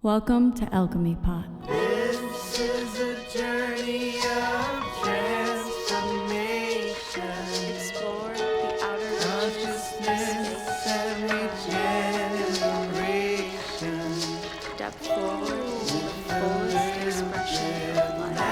Welcome to Alchemy Pot. This is a journey of transformation. Explore the outer Consciousness and regeneration. step forward into the fullest expression of life.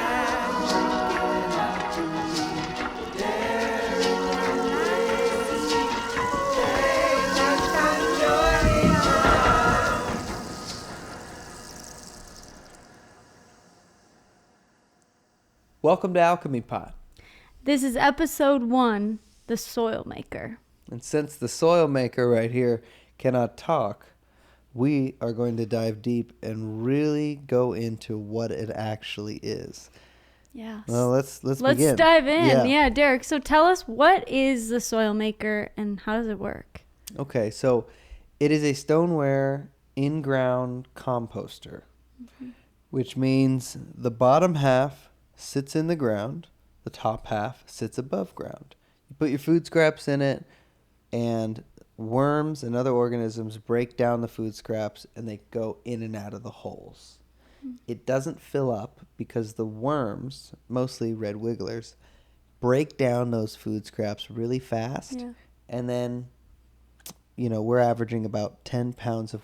Welcome to Alchemy Pot. This is episode 1, the soil maker. And since the soil maker right here cannot talk, we are going to dive deep and really go into what it actually is. Yeah. Well, let's begin. Let's dive in. Yeah. Yeah, Derek. So tell us, what is the soil maker and how does it work? Okay, so it is a stoneware in-ground composter, which means the bottom half sits in the ground, the top half sits above ground. You put your food scraps in it, and worms and other organisms break down the food scraps and they go in and out of the holes. It doesn't fill up because the worms, mostly red wigglers, break down those food scraps really fast. Yeah. And then, we're averaging about 10 pounds a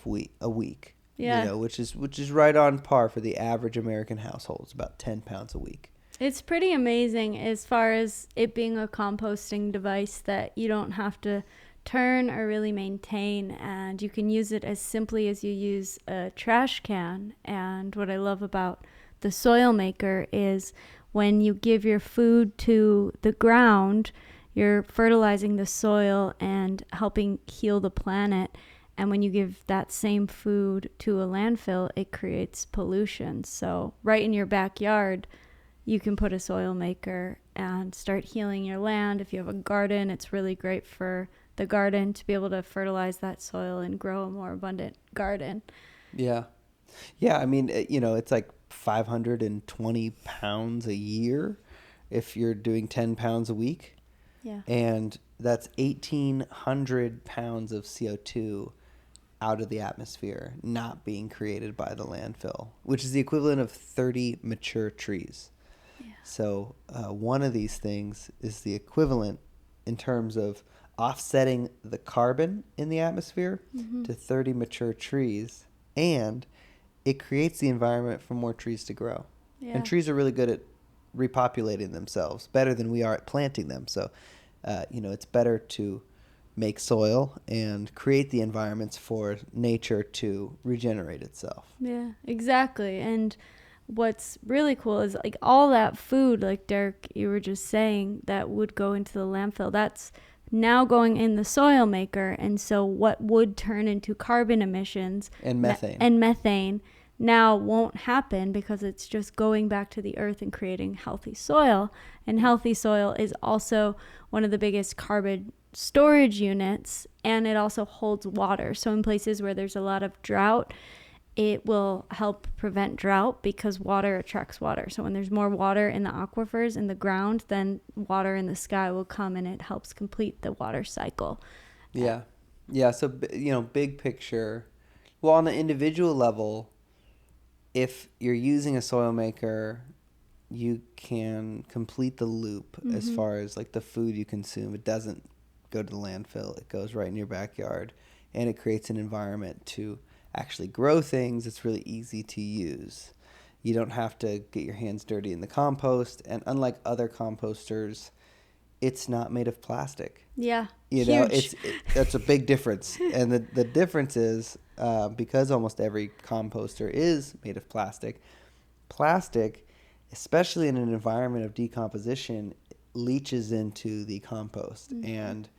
week. Yeah. Which is right on par for the average American household. It's about 10 pounds a week. It's pretty amazing as far as it being a composting device that you don't have to turn or really maintain, and you can use it as simply as you use a trash can. And what I love about the soil maker is when you give your food to the ground, you're fertilizing the soil and helping heal the planet. And when you give that same food to a landfill, it creates pollution. So right in your backyard, you can put a soil maker and start healing your land. If you have a garden, it's really great for the garden to be able to fertilize that soil and grow a more abundant garden. Yeah. Yeah, I mean, it's like 520 pounds a year if you're doing 10 pounds a week. Yeah. And that's 1,800 pounds of CO2 out of the atmosphere not being created by the landfill, which is the equivalent of 30 mature trees. Yeah. So one of these things is the equivalent in terms of offsetting the carbon in the atmosphere to 30 mature trees, and it creates the environment for more trees to grow. Yeah. And trees are really good at repopulating themselves, better than we are at planting them. So, it's better to make soil and create the environments for nature to regenerate itself. Yeah, exactly. And what's really cool is like all that food, like Derek, you were just saying, that would go into the landfill, that's now going in the soil maker. And so what would turn into carbon emissions And methane. and methane now won't happen because it's just going back to the earth and creating healthy soil. And healthy soil is also one of the biggest carbon storage units, and it also holds water. So in places where there's a lot of drought, it will help prevent drought because water attracts water. So when there's more water in the aquifers in the ground, then water in the sky will come, and it helps complete the water cycle. Yeah. Yeah. So, big picture. Well, on the individual level, if you're using a soil maker, you can complete the loop as far as like the food you consume. It doesn't go to the landfill. It goes right in your backyard, and it creates an environment to actually grow things. It's really easy to use. You don't have to get your hands dirty in the compost, and unlike other composters, it's not made of plastic. Yeah, Huge. That's a big difference. And the difference is because almost every composter is made of plastic, especially in an environment of decomposition, leaches into the compost, and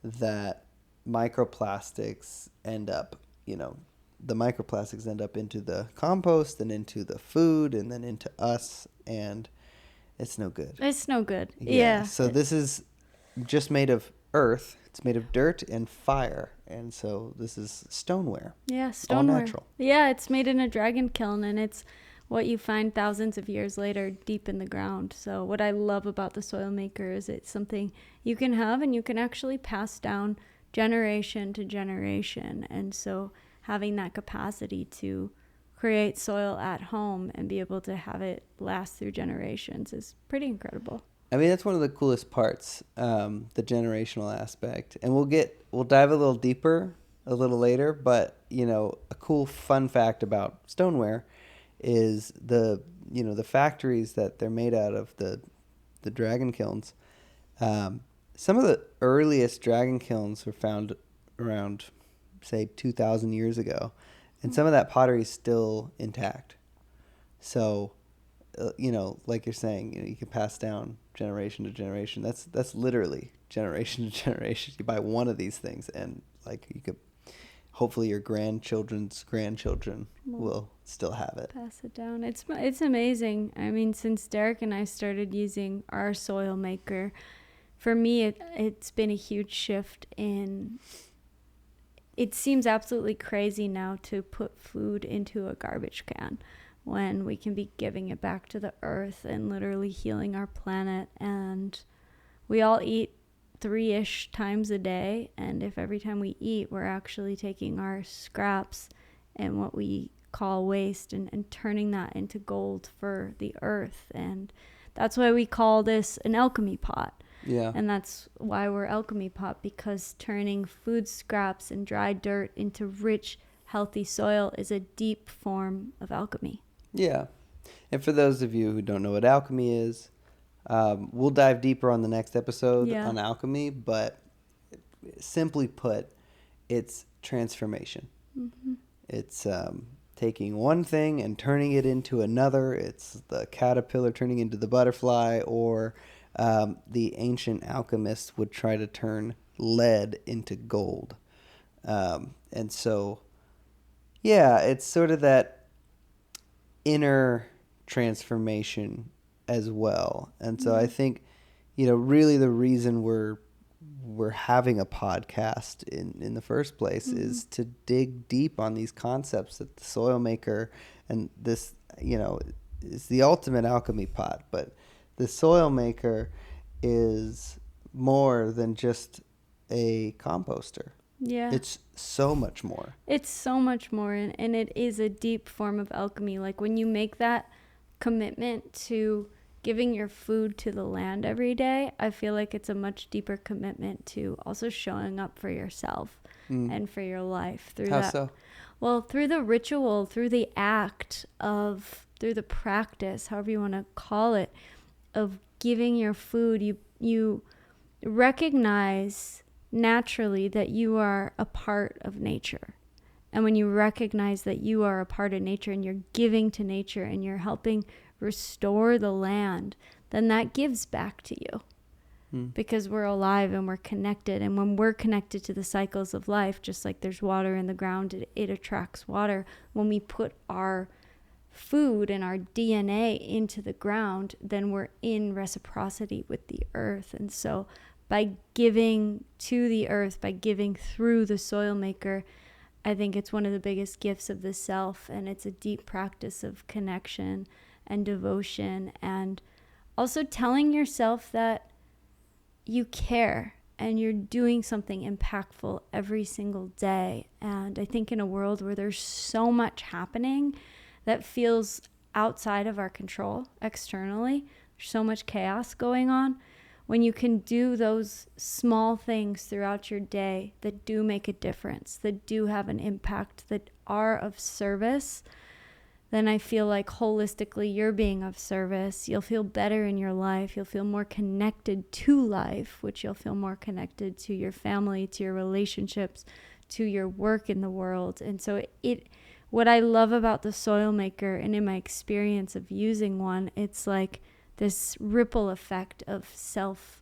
that microplastics end up, the microplastics end up into the compost and into the food and then into us, and it's no good. It's no good. Yeah. So this is just made of earth. It's made of dirt and fire, and so this is stoneware. Yeah, All stoneware. natural. Yeah, it's made in a dragon kiln, and it's what you find thousands of years later deep in the ground. So what I love about the soil maker is it's something you can have and you can actually pass down generation to generation. And so having that capacity to create soil at home and be able to have it last through generations is pretty incredible. I mean, that's one of the coolest parts, the generational aspect. And we'll dive a little deeper a little later, but, you know, a cool fun fact about stoneware is the factories that they're made out of, the dragon kilns. Some of the earliest dragon kilns were found around, say, 2,000 years ago, and some of that pottery is still intact. So, you know, like you're saying, you know, you can pass down generation to generation. That's literally generation to generation. You buy one of these things, and like you could, hopefully, your grandchildren's grandchildren will still have it. Pass it down. It's amazing. I mean, since Derek and I started using our soil maker, for me, it's been a huge shift in. It seems absolutely crazy now to put food into a garbage can when we can be giving it back to the earth and literally healing our planet. And we all eat 3-ish times a day. And if every time we eat, we're actually taking our scraps and what we call waste and turning that into gold for the earth. And that's why we call this an alchemy pot. Yeah. And that's why we're Alchemy Pot, because turning food scraps and dry dirt into rich, healthy soil is a deep form of alchemy. Yeah. And for those of you who don't know what alchemy is, we'll dive deeper on the next episode on alchemy, but simply put, it's transformation. Mm-hmm. It's taking one thing and turning it into another. It's the caterpillar turning into the butterfly, or the ancient alchemists would try to turn lead into gold. And so, yeah, it's sort of that inner transformation as well. And so I think, you know, really the reason we're having a podcast in the first place is to dig deep on these concepts that the soil maker and this, you know, is the ultimate alchemy pot, but the soil maker is more than just a composter. Yeah. It's so much more. It's so much more, and it is a deep form of alchemy. Like when you make that commitment to giving your food to the land every day, I feel like it's a much deeper commitment to also showing up for yourself and for your life through How that. so? Well, through the ritual, through the act of, through the practice, however you want to call it, of giving your food, you recognize naturally that you are a part of nature. And when you recognize that you are a part of nature and you're giving to nature and you're helping restore the land, then that gives back to you. Because we're alive and we're connected. And when we're connected to the cycles of life, just like there's water in the ground, it attracts water. When we put our food and our DNA into the ground, then we're in reciprocity with the earth. And so by giving to the earth, by giving through the soil maker, I think it's one of the biggest gifts of the self, and it's a deep practice of connection and devotion, and also telling yourself that you care and you're doing something impactful every single day. And I think in a world where there's so much happening that feels outside of our control externally, there's so much chaos going on, when you can do those small things throughout your day that do make a difference, that do have an impact, that are of service, then I feel like holistically you're being of service. You'll feel better in your life. You'll feel more connected to life, which you'll feel more connected to your family, to your relationships, to your work in the world. And so what I love about the soil maker, and in my experience of using one, it's like this ripple effect of self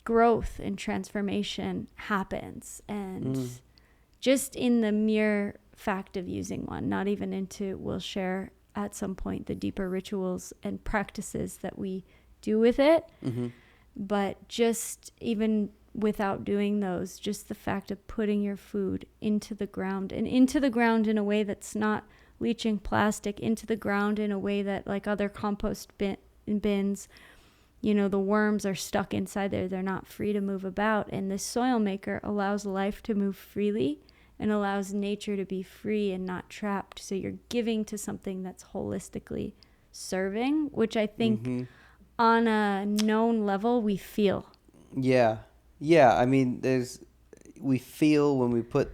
growth and transformation happens. And just in the mere fact of using one, not even into, we'll share at some point the deeper rituals and practices that we do with it. But just even without doing those, just the fact of putting your food into the ground, and into the ground in a way that's not leaching plastic, into the ground in a way that, like other compost bins, you know, the worms are stuck inside there. They're not free to move about. And this soil maker allows life to move freely. and allows nature to be free and not trapped. So you're giving to something that's holistically serving, which I think on a known level we feel. Yeah. I mean, we feel when we put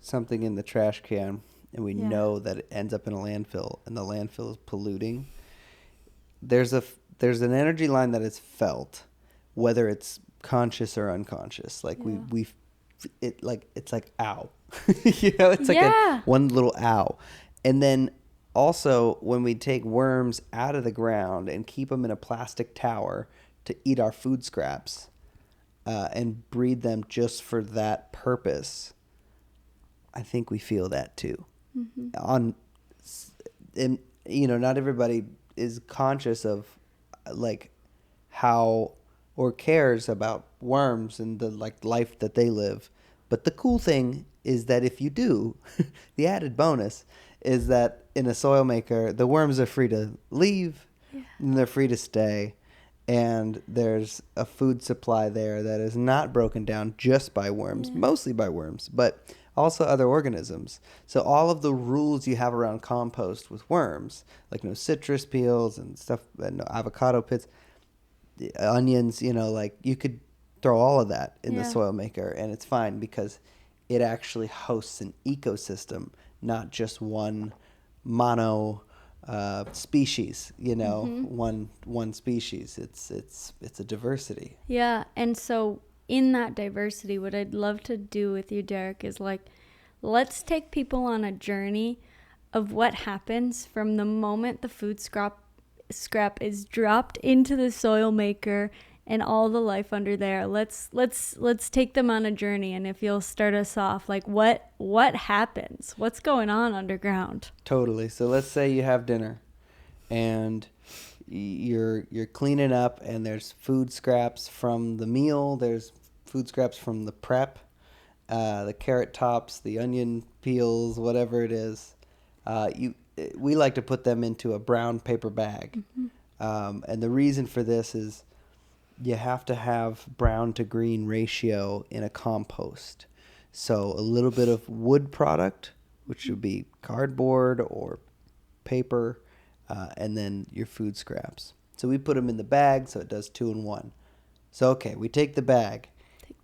something in the trash can and we know that it ends up in a landfill and the landfill is polluting. There's an energy line that is felt, whether it's conscious or unconscious. Like it's like ow. It's like one little ow. And then also when we take worms out of the ground and keep them in a plastic tower to eat our food scraps and breed them just for that purpose, I think we feel that too. And not everybody is conscious of like how or cares about worms and the like life that they live. But the cool thing is that if you do, the added bonus is that in a soil maker, the worms are free to leave and they're free to stay. And there's a food supply there that is not broken down just by worms, mostly by worms, but also other organisms. So all of the rules you have around compost with worms, like no citrus peels and stuff, and no avocado pits, onions, like you could throw all of that in the soil maker and it's fine because it actually hosts an ecosystem, not just one mono species, one species. It's a diversity. Yeah, and so in that diversity, what I'd love to do with you, Derek, is like, let's take people on a journey of what happens from the moment the food scrap is dropped into the soil maker and all the life under there. Let's take them on a journey, and if you'll start us off, like what happens? What's going on underground? Totally. So let's say you have dinner and you're cleaning up and there's food scraps from the meal, there's food scraps from the prep, the carrot tops, the onion peels, whatever it is. We like to put them into a brown paper bag. And the reason for this is you have to have brown to green ratio in a compost. So a little bit of wood product, which would be cardboard or paper, and then your food scraps. So we put them in the bag, so it does 2 in 1. So, okay, we take the bag.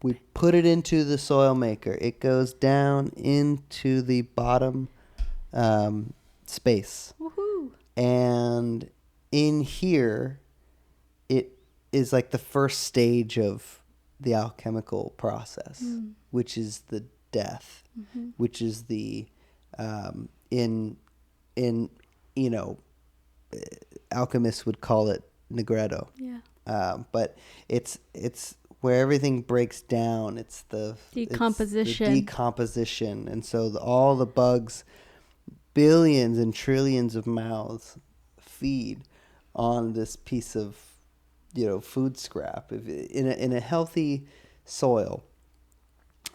We put it into the soil maker. It goes down into the bottom space. Woohoo! And in here, it is like the first stage of the alchemical process, which is the death, which is the alchemists would call it negredo. But it's where everything breaks down. It's the decomposition. And so all the bugs, billions and trillions of mouths feed on this piece of food scrap. In a healthy soil,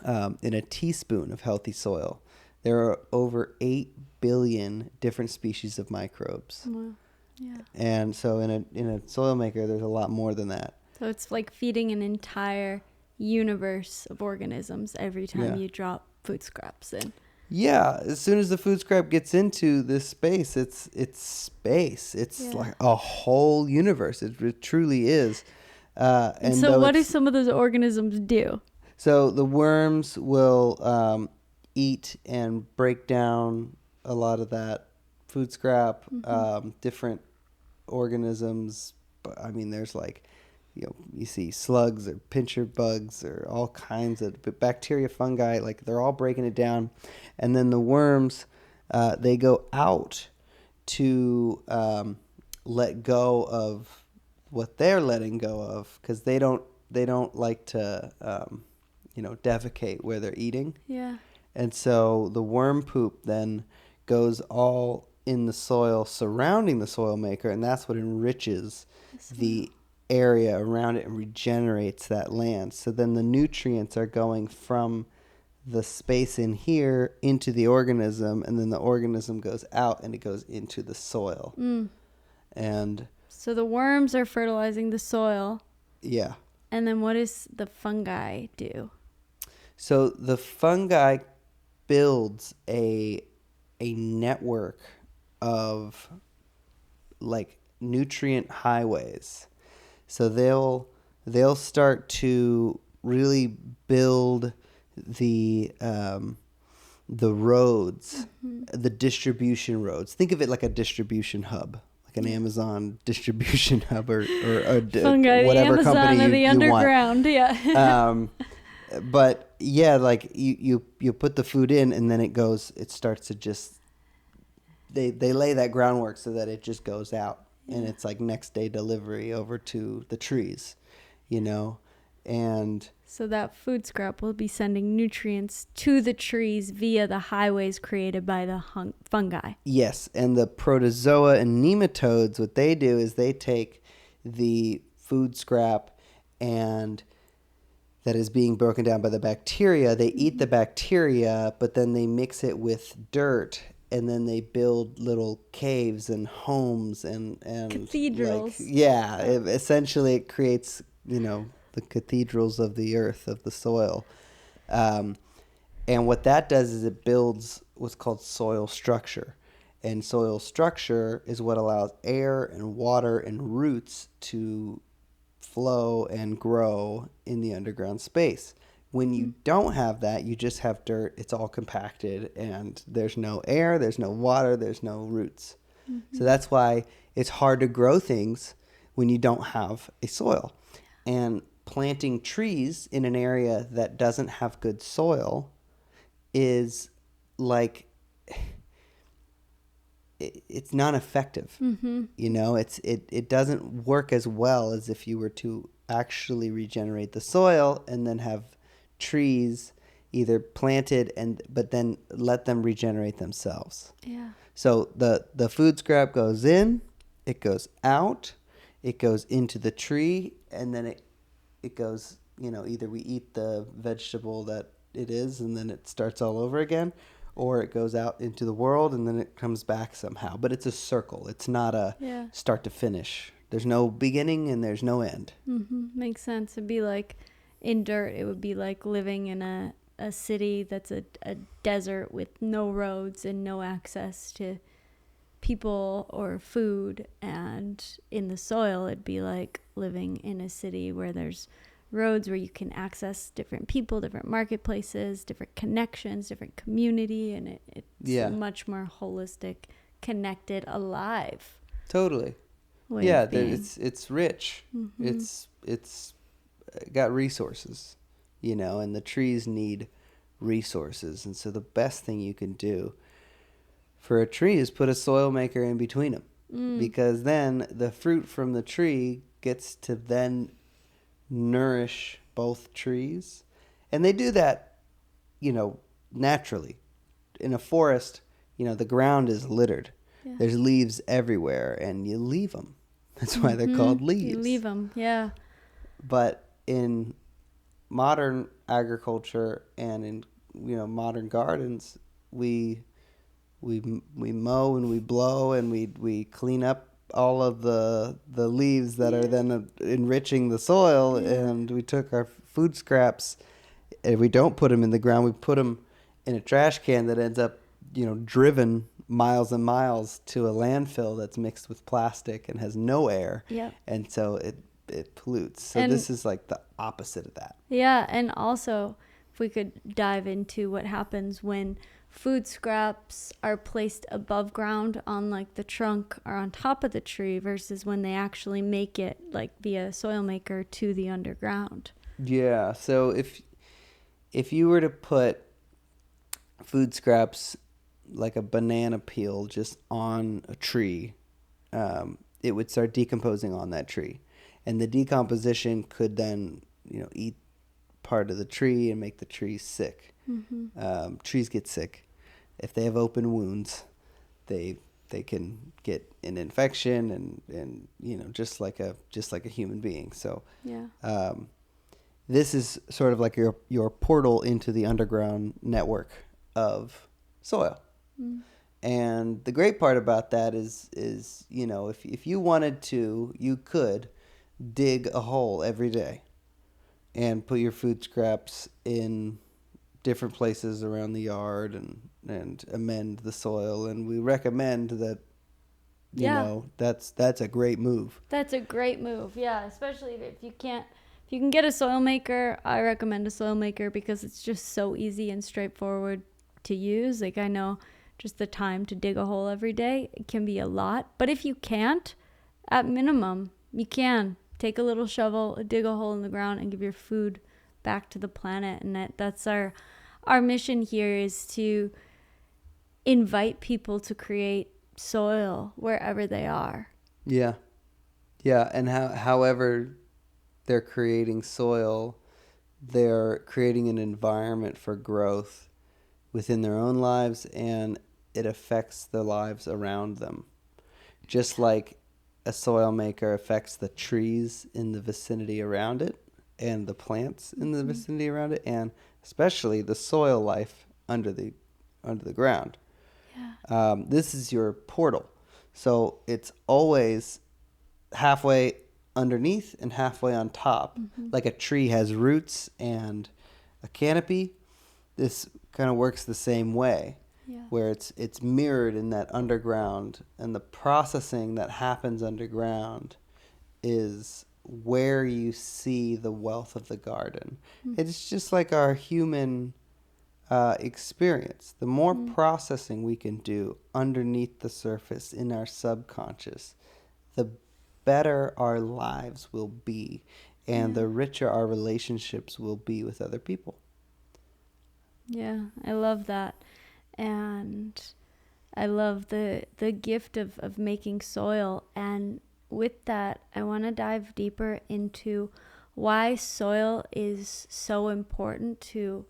in a teaspoon of healthy soil, there are over 8 billion different species of microbes. Wow. Yeah. And so in a soil maker, there's a lot more than that. So it's like feeding an entire universe of organisms every time you drop food scraps in. Yeah, as soon as the food scrap gets into this space, it's space. It's like a whole universe. It truly is. And so what do some of those organisms do? So the worms will eat and break down a lot of that food scrap. Different organisms. I mean, there's like, you see slugs or pincher bugs or all kinds of bacteria, fungi, like they're all breaking it down. And then the worms, they go out to let go of what they're letting go of, because they don't like to, defecate where they're eating. Yeah. And so the worm poop then goes all in the soil surrounding the soil maker, and that's what enriches the area around it and regenerates that land. So then the nutrients are going from the space in here into the organism, and then the organism goes out and it goes into the soil. And so the worms are fertilizing the soil. Yeah. And then what does the fungi do? So the fungi builds a network of like nutrient highways. So they'll start to really build the roads, the distribution roads. Think of it like a distribution hub, like an Amazon distribution hub, or Fungi, whatever the Amazon company of the you want. underground. Yeah. But yeah, like you put the food in, and then it starts to just they lay that groundwork so that it just goes out, and it's like next day delivery over to the trees, and So that food scrap will be sending nutrients to the trees via the highways created by the fungi. yes, and the protozoa and nematodes, what they do is they take the food scrap and that is being broken down by the bacteria. They eat the bacteria, but then they mix it with dirt, and then they build little caves and homes and Cathedrals. Essentially it creates, the cathedrals of the earth, of the soil. And what that does is it builds what's called soil structure. And soil structure is what allows air and water and roots to flow and grow in the underground space. When you don't have that, you just have dirt. It's all compacted, and there's no air, there's no water, there's no roots. So that's why it's hard to grow things when you don't have a soil. And planting trees in an area that doesn't have good soil is like, it's not effective. It doesn't work as well as if you were to actually regenerate the soil and then have trees either planted but then let them regenerate themselves. Yeah. So the food scrap goes in, it goes out, it goes into the tree, and then it goes, either we eat the vegetable that it is and then it starts all over again, or it goes out into the world and then it comes back somehow. But it's a circle. It's not a start to finish. There's no beginning and there's no end. Makes sense. It'd be like in dirt, it would be like living in a city that's a desert with no roads and no access to people or food. And in the soil, it'd be like living in a city where there's roads, where you can access different people, different marketplaces, different connections, different community, and it's much more holistic, connected, alive. Totally. It's rich. It's got resources, and the trees need resources. And so the best thing you can do for a tree is put a soil maker in between them, because then the fruit from the tree gets to then nourish both trees. And they do that, naturally. In a forest, the ground is littered. Yeah. There's leaves everywhere, and you leave them. That's why they're called leaves. You leave them, yeah. But in modern agriculture and in modern gardens, we mow and we blow and we clean up all of the leaves that are then enriching the soil, and we took our food scraps and we don't put them in the ground. We put them in a trash can that ends up driven miles and miles to a landfill that's mixed with plastic and has no air. Yep. And so it pollutes. So this is like the opposite of that. Yeah, and also if we could dive into what happens when food scraps are placed above ground on like the trunk or on top of the tree versus when they actually make it like via soil maker to the underground. Yeah, so if you were to put food scraps like a banana peel just on a tree, it would start decomposing on that tree. And the decomposition could then, eat part of the tree and make the tree sick. Trees get sick. If they have open wounds, they can get an infection and just like a human being. So this is sort of like your portal into the underground network of soil. And the great part about that is if you wanted to, you could dig a hole every day and put your food scraps in different places around the yard and amend the soil. And we recommend that, you know, that's a great move. That's a great move. Yeah, especially if you can get a soil maker, I recommend a soil maker because it's just so easy and straightforward to use. Like, I know just the time to dig a hole every day, it can be a lot. But if you can't, at minimum, you can take a little shovel, dig a hole in the ground, and give your food back to the planet. And that's our mission here, is to invite people to create soil wherever they are. Yeah. Yeah. And however they're creating soil, they're creating an environment for growth within their own lives, and it affects the lives around them. Just like a soil maker affects the trees in the vicinity around it and the plants in the vicinity around it, and especially the soil life under the ground. Yeah. This is your portal. So it's always halfway underneath and halfway on top. Like a tree has roots and a canopy. This kind of works the same way, where it's mirrored in that underground, and the processing that happens underground is where you see the wealth of the garden. It's just like our human experience. The more processing we can do underneath the surface in our subconscious, the better our lives will be, and the richer our relationships will be with other people. Yeah, I love that. And I love the gift of making soil. And with that, I want to dive deeper into why soil is so important to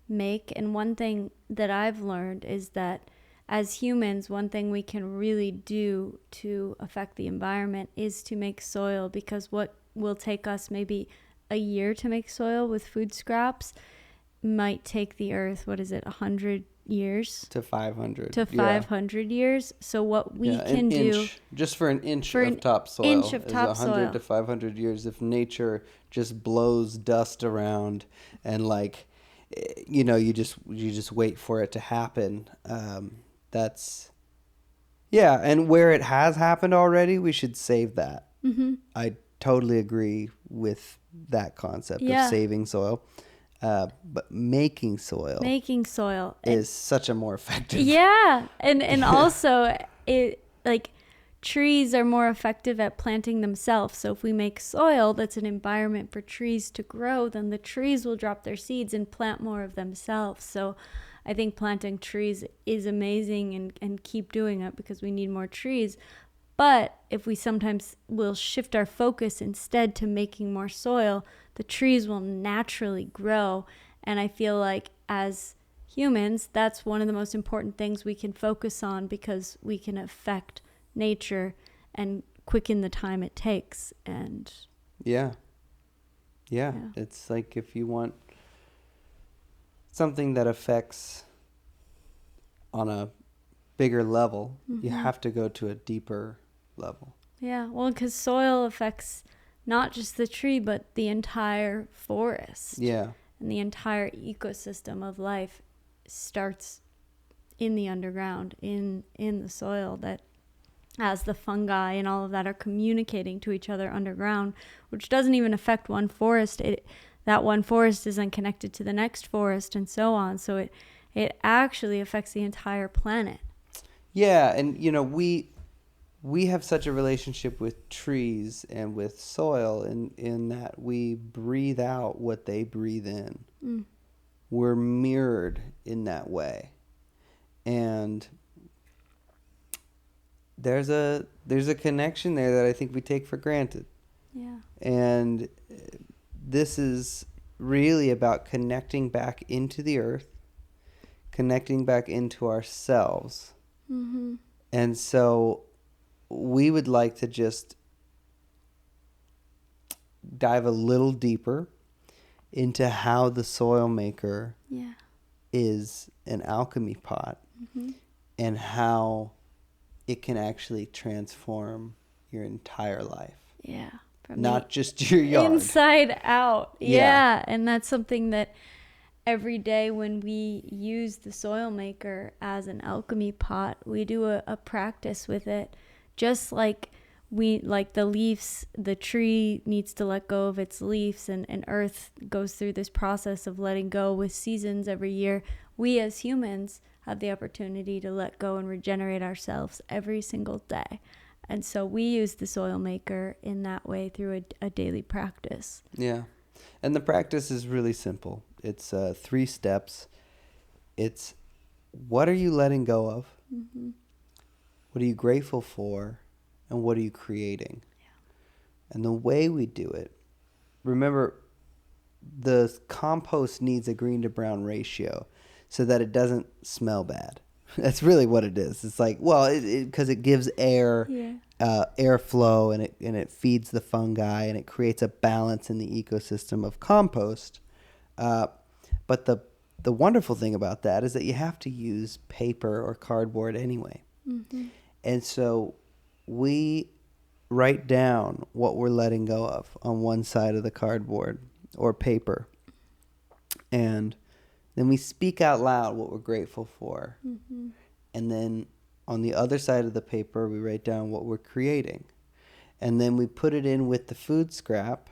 make. And one thing that I've learned is that as humans, one thing we can really do to affect the environment is to make soil, because what will take us maybe a year to make soil with food scraps might take the earth, 100 years? To 500. To 500 years. So what we can do... Just for an inch of topsoil is 100 to 500 years. If nature just blows dust around and you just wait for it to happen. That's... Yeah, and where it has happened already, we should save that. I totally agree with that concept of saving soil. But making soil is such a more effective. Yeah, and also trees are more effective at planting themselves. So if we make soil that's an environment for trees to grow, then the trees will drop their seeds and plant more of themselves. So I think planting trees is amazing, and keep doing it because we need more trees. But if we sometimes will shift our focus instead to making more soil, the trees will naturally grow. And I feel like as humans, that's one of the most important things we can focus on, because we can affect nature and quicken the time it takes. And yeah. It's like, if you want something that affects on a bigger level, you have to go to a deeper level. Yeah, well, because soil affects not just the tree, but the entire forest. Yeah. And the entire ecosystem of life starts in the underground, in the soil, that as the fungi and all of that are communicating to each other underground, which doesn't even affect one forest. That one forest isn't connected to the next forest, and so on. So it actually affects the entire planet. Yeah, and we have such a relationship with trees and with soil in that we breathe out what they breathe in. We're mirrored in that way. And there's a connection there that I think we take for granted. Yeah. And this is really about connecting back into the earth, connecting back into ourselves. And so we would like to just dive a little deeper into how the soil maker is an alchemy pot, and how it can actually transform your entire life. Yeah. Not just your yard. Inside out. Yeah. And that's something that every day when we use the soil maker as an alchemy pot, we do a practice with it, just like the leaves, the tree needs to let go of its leaves, and earth goes through this process of letting go with seasons every year. We as humans have the opportunity to let go and regenerate ourselves every single day. And so we use the soil maker in that way through a daily practice. Yeah. And the practice is really simple. It's 3 steps. It's, what are you letting go of? Mm-hmm. What are you grateful for? And what are you creating? Yeah. And the way we do it, remember, the compost needs a green to brown ratio so that it doesn't smell bad. That's really what it is. It's like, well, because it gives air, airflow, and it feeds the fungi, and it creates a balance in the ecosystem of compost. But the wonderful thing about that is that you have to use paper or cardboard anyway. Mm-hmm. And so we write down what we're letting go of on one side of the cardboard or paper. And then we speak out loud what we're grateful for. Mm-hmm. And then on the other side of the paper, we write down what we're creating. And then we put it in with the food scrap.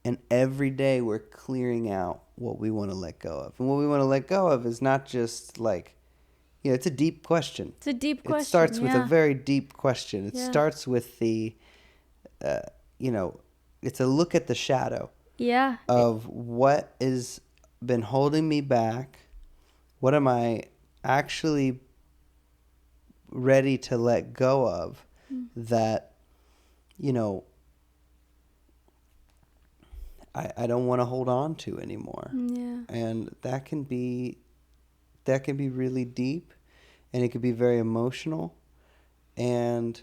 And every day we're clearing out what we want to let go of. And what we want to let go of is not just like, it's a deep question. It's a deep question. It starts with a very deep question. It Yeah. starts with the, it's a look at the shadow of what has been holding me back. What am I actually ready to let go of that, I don't want to hold on to anymore. Yeah. And that can be really deep, and it can be very emotional, and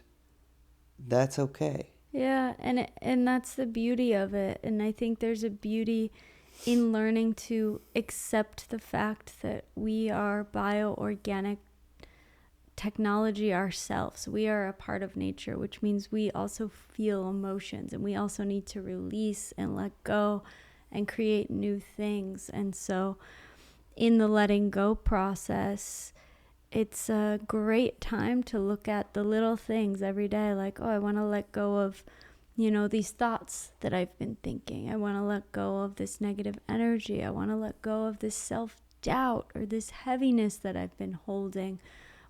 that's okay. Yeah, and that's the beauty of it. And I think there's a beauty in learning to accept the fact that we are bioorganic technology ourselves. We are a part of nature, which means we also feel emotions, and we also need to release and let go and create new things. And so in the letting go process, it's a great time to look at the little things every day, like, I want to let go of, these thoughts that I've been thinking. I want to let go of this negative energy. I want to let go of this self-doubt or this heaviness that I've been holding,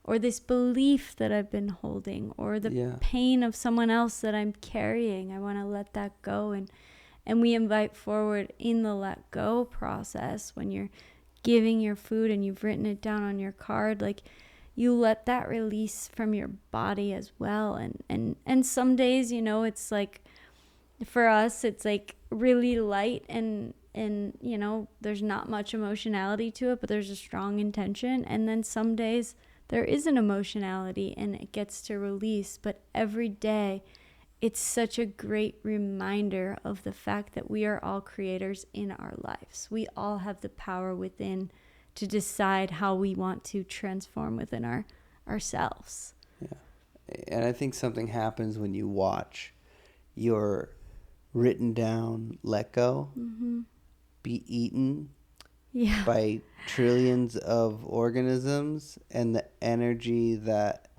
or this belief that I've been holding, or the pain of someone else that I'm carrying. I want to let that go. And we invite forward in the let go process, when you're giving your food and you've written it down on your card, like, you let that release from your body as well. And some days, it's like, for us, it's like really light and there's not much emotionality to it, but there's a strong intention. And then some days there is an emotionality and it gets to release. But every day, it's such a great reminder of the fact that we are all creators in our lives. We all have the power within to decide how we want to transform within ourselves. Yeah. And I think something happens when you watch your written down let go be eaten by trillions of organisms, and the energy that,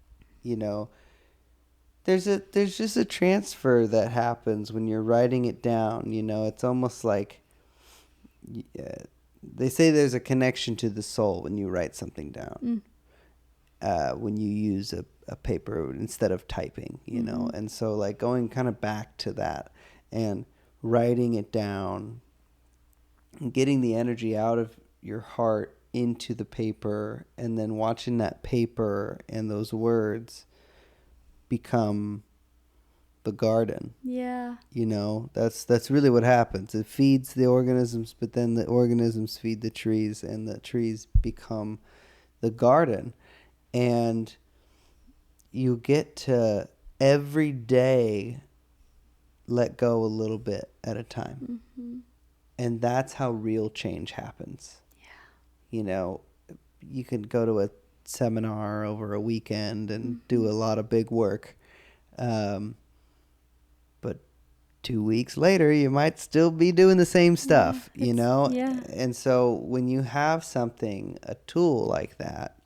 there's just a transfer that happens when you're writing it down. It's almost like, they say there's a connection to the soul when you write something down, when you use a paper instead of typing, and so like going kind of back to that and writing it down and getting the energy out of your heart into the paper, and then watching that paper and those words become the garden. Yeah. That's really what happens. It feeds the organisms, but then the organisms feed the trees, and the trees become the garden. And you get to every day let go a little bit at a time. And that's how real change happens. You can go to a seminar over a weekend and do a lot of big work, but 2 weeks later, you might still be doing the same stuff, you know? Yeah. And so when you have something, a tool like that,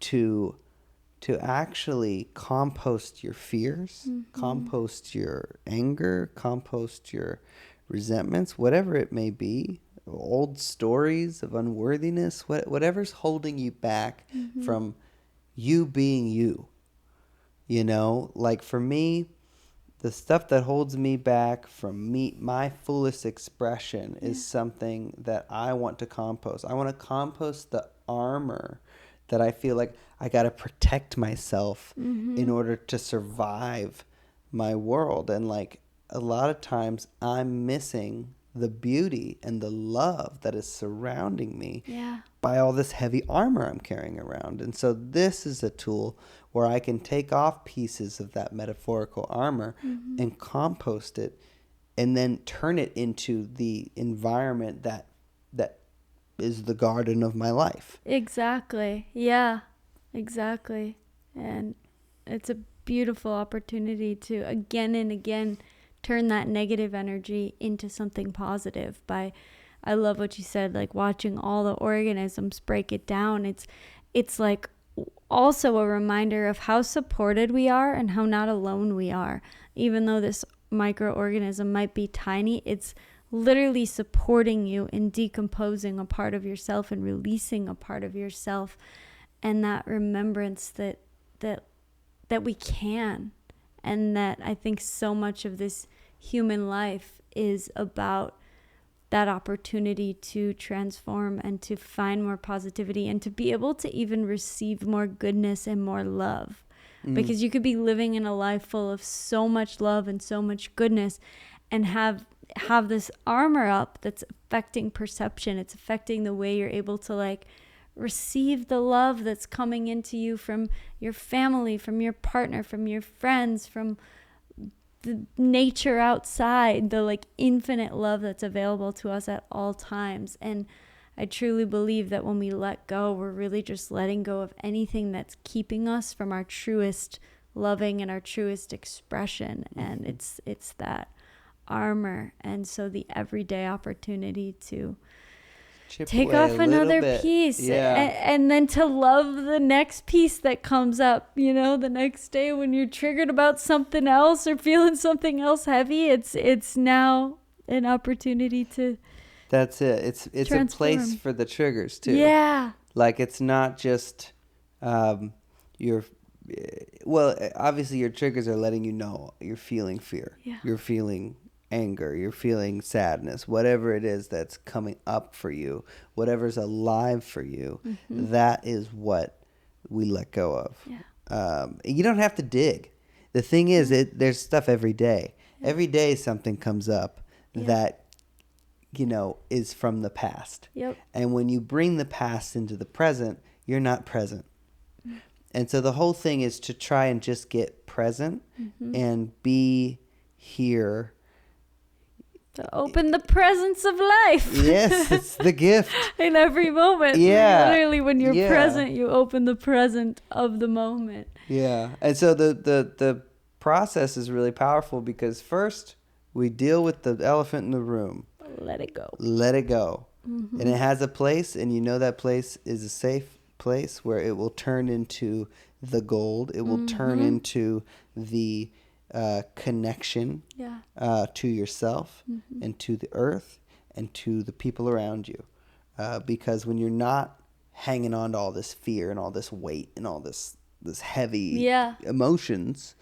to actually compost your fears, compost your anger, compost your resentments, whatever it may be, old stories of unworthiness, whatever's holding you back from you being you. You know, like for me, the stuff that holds me back from my fullest expression is something that I want to compost. I want to compost the armor that I feel like I got to protect myself in order to survive my world. And like a lot of times I'm missing the beauty and the love that is surrounding me by all this heavy armor I'm carrying around. And so this is a tool where I can take off pieces of that metaphorical armor and compost it and then turn it into the environment that is the garden of my life. Exactly. Yeah, exactly. And it's a beautiful opportunity to again and again turn that negative energy into something positive by, I love what you said, like watching all the organisms break it down. It's like also a reminder of how supported we are and how not alone we are. Even though this microorganism might be tiny, it's literally supporting you in decomposing a part of yourself and releasing a part of yourself. And that remembrance that we can, and that I think so much of this human life is about that opportunity to transform and to find more positivity and to be able to even receive more goodness and more love. Because you could be living in a life full of so much love and so much goodness and have this armor up that's affecting perception. It's affecting the way you're able to like receive the love that's coming into you from your family, from your partner, from your friends, from the nature outside, the like infinite love that's available to us at all times. And I truly believe that when we let go, we're really just letting go of anything that's keeping us from our truest loving and our truest expression. And it's that armor. And so the everyday opportunity to take off another piece and then to love the next piece that comes up, you know, the next day when you're triggered about something else or feeling something else heavy. It's now an opportunity to That's it. It's transform. A place for the triggers too. Yeah. Like it's not just obviously your triggers are letting you know you're feeling fear. Yeah. You're feeling anger, you're feeling sadness, whatever it is that's coming up for you, whatever's alive for you, that is what we let go of. Yeah. You don't have to dig. The thing is, there's stuff every day. Yeah. Every day something comes up that, you know, is from the past. Yep. And when you bring the past into the present, you're not present. And so the whole thing is to try and just get present and be here. To open the presence of life. Yes, it's the gift. In every moment. Yeah. Literally, when you're present, you open the present of the moment. Yeah. And so the process is really powerful because first we deal with the elephant in the room. Let it go. Let it go. And it has a place, and you know that place is a safe place where it will turn into the gold. It will turn into the connection to yourself and to the earth and to the people around you. Because when you're not hanging on to all this fear and all this weight and all this heavy emotions,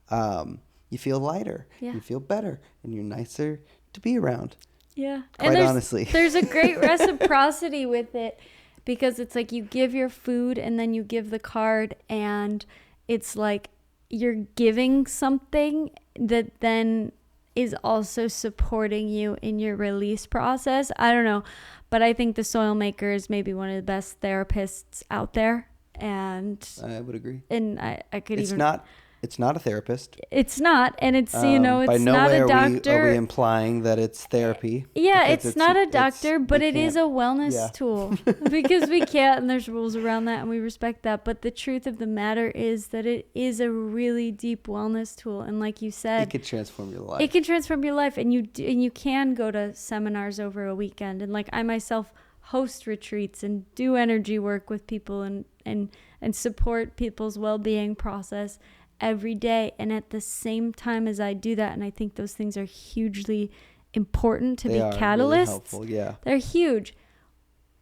you feel lighter, you feel better, and you're nicer to be around. Yeah. Quite honestly. There's a great reciprocity with it because it's like you give your food and then you give the card, and it's like you're giving something that then is also supporting you in your release process. I don't know, but I think the soil maker is maybe one of the best therapists out there. And I would agree. And I could it's even... not It's not a therapist. It's not, and it's you know, By it's no not way a are doctor. we implying that it's therapy. Yeah, because it's not a doctor, but we it is a can't- wellness yeah. tool because we can't, and there's rules around that, and we respect that. But the truth of the matter is that it is a really deep wellness tool, and like you said, It could transform your life. it can transform your life, and you can go to seminars over a weekend, and like I myself host retreats and do energy work with people and support people's well-being process every day. And at the same time as I do that, and I think those things are hugely important to They be are really catalysts. helpful, yeah. They're huge.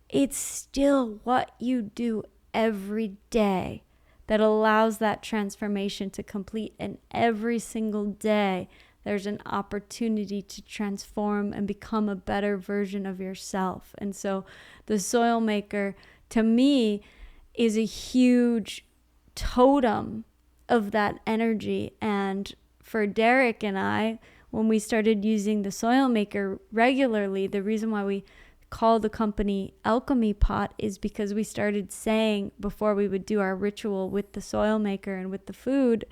It's still what you do every day that allows that transformation to complete. And every single day, there's an opportunity to transform and become a better version of yourself. And so the soil maker, to me, is a huge totem of that energy. And for Derek and I, when we started using the soil maker regularly, the reason why we call the company Alchemy Pot is because we started saying, before we would do our ritual with the soil maker and with the food,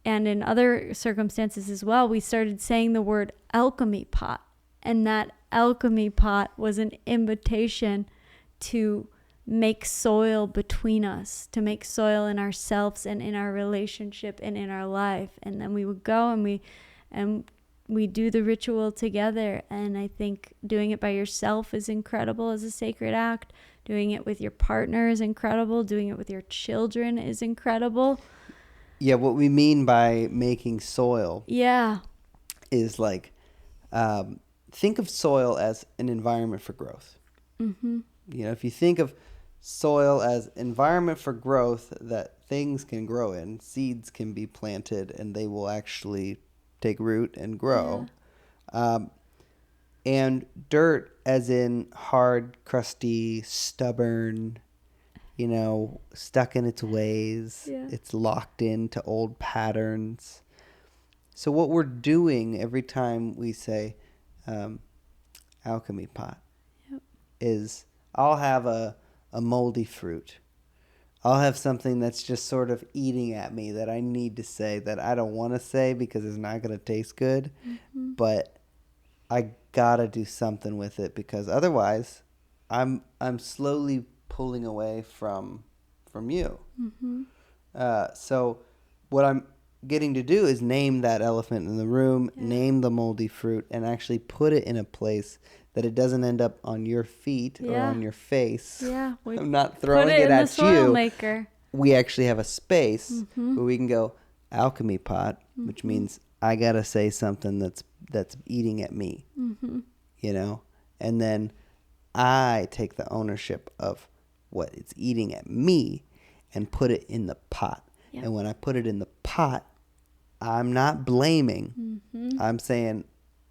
and in other circumstances as well, we started saying the word alchemy pot. And that alchemy pot was an invitation to make soil between us, to make soil in ourselves and in our relationship and in our life. And then we would go and we do the ritual together. And I think doing it by yourself is incredible as a sacred act. Doing it with your partner is incredible. Doing it with your children is incredible. Yeah, what we mean by making soil Yeah. is like, think of soil as an environment for growth. Mm-hmm. You know, if you think of soil as environment for growth that things can grow in, seeds can be planted and they will actually take root and grow. And dirt as in hard, crusty, stubborn, you know, stuck in its ways. Yeah. It's locked into old patterns. So what we're doing every time we say alchemy pot is I'll have a moldy fruit. I'll have something that's just sort of eating at me that I need to say that I don't want to say because it's not going to taste good. Mm-hmm. But I got to do something with it because otherwise I'm slowly pulling away from you. Mm-hmm. So what I'm getting to do is name that elephant in the room, name the moldy fruit, and actually put it in a place that it doesn't end up on your feet or on your face. Yeah. I'm not throwing put it in at the soil you. Maker. We actually have a space Mm-hmm. where we can go alchemy pot, which means I gotta say something that's eating at me. Mm-hmm. You know, and then I take the ownership of what it's eating at me and put it in the pot. Yep. And when I put it in the pot, I'm not blaming. Mm-hmm. I'm saying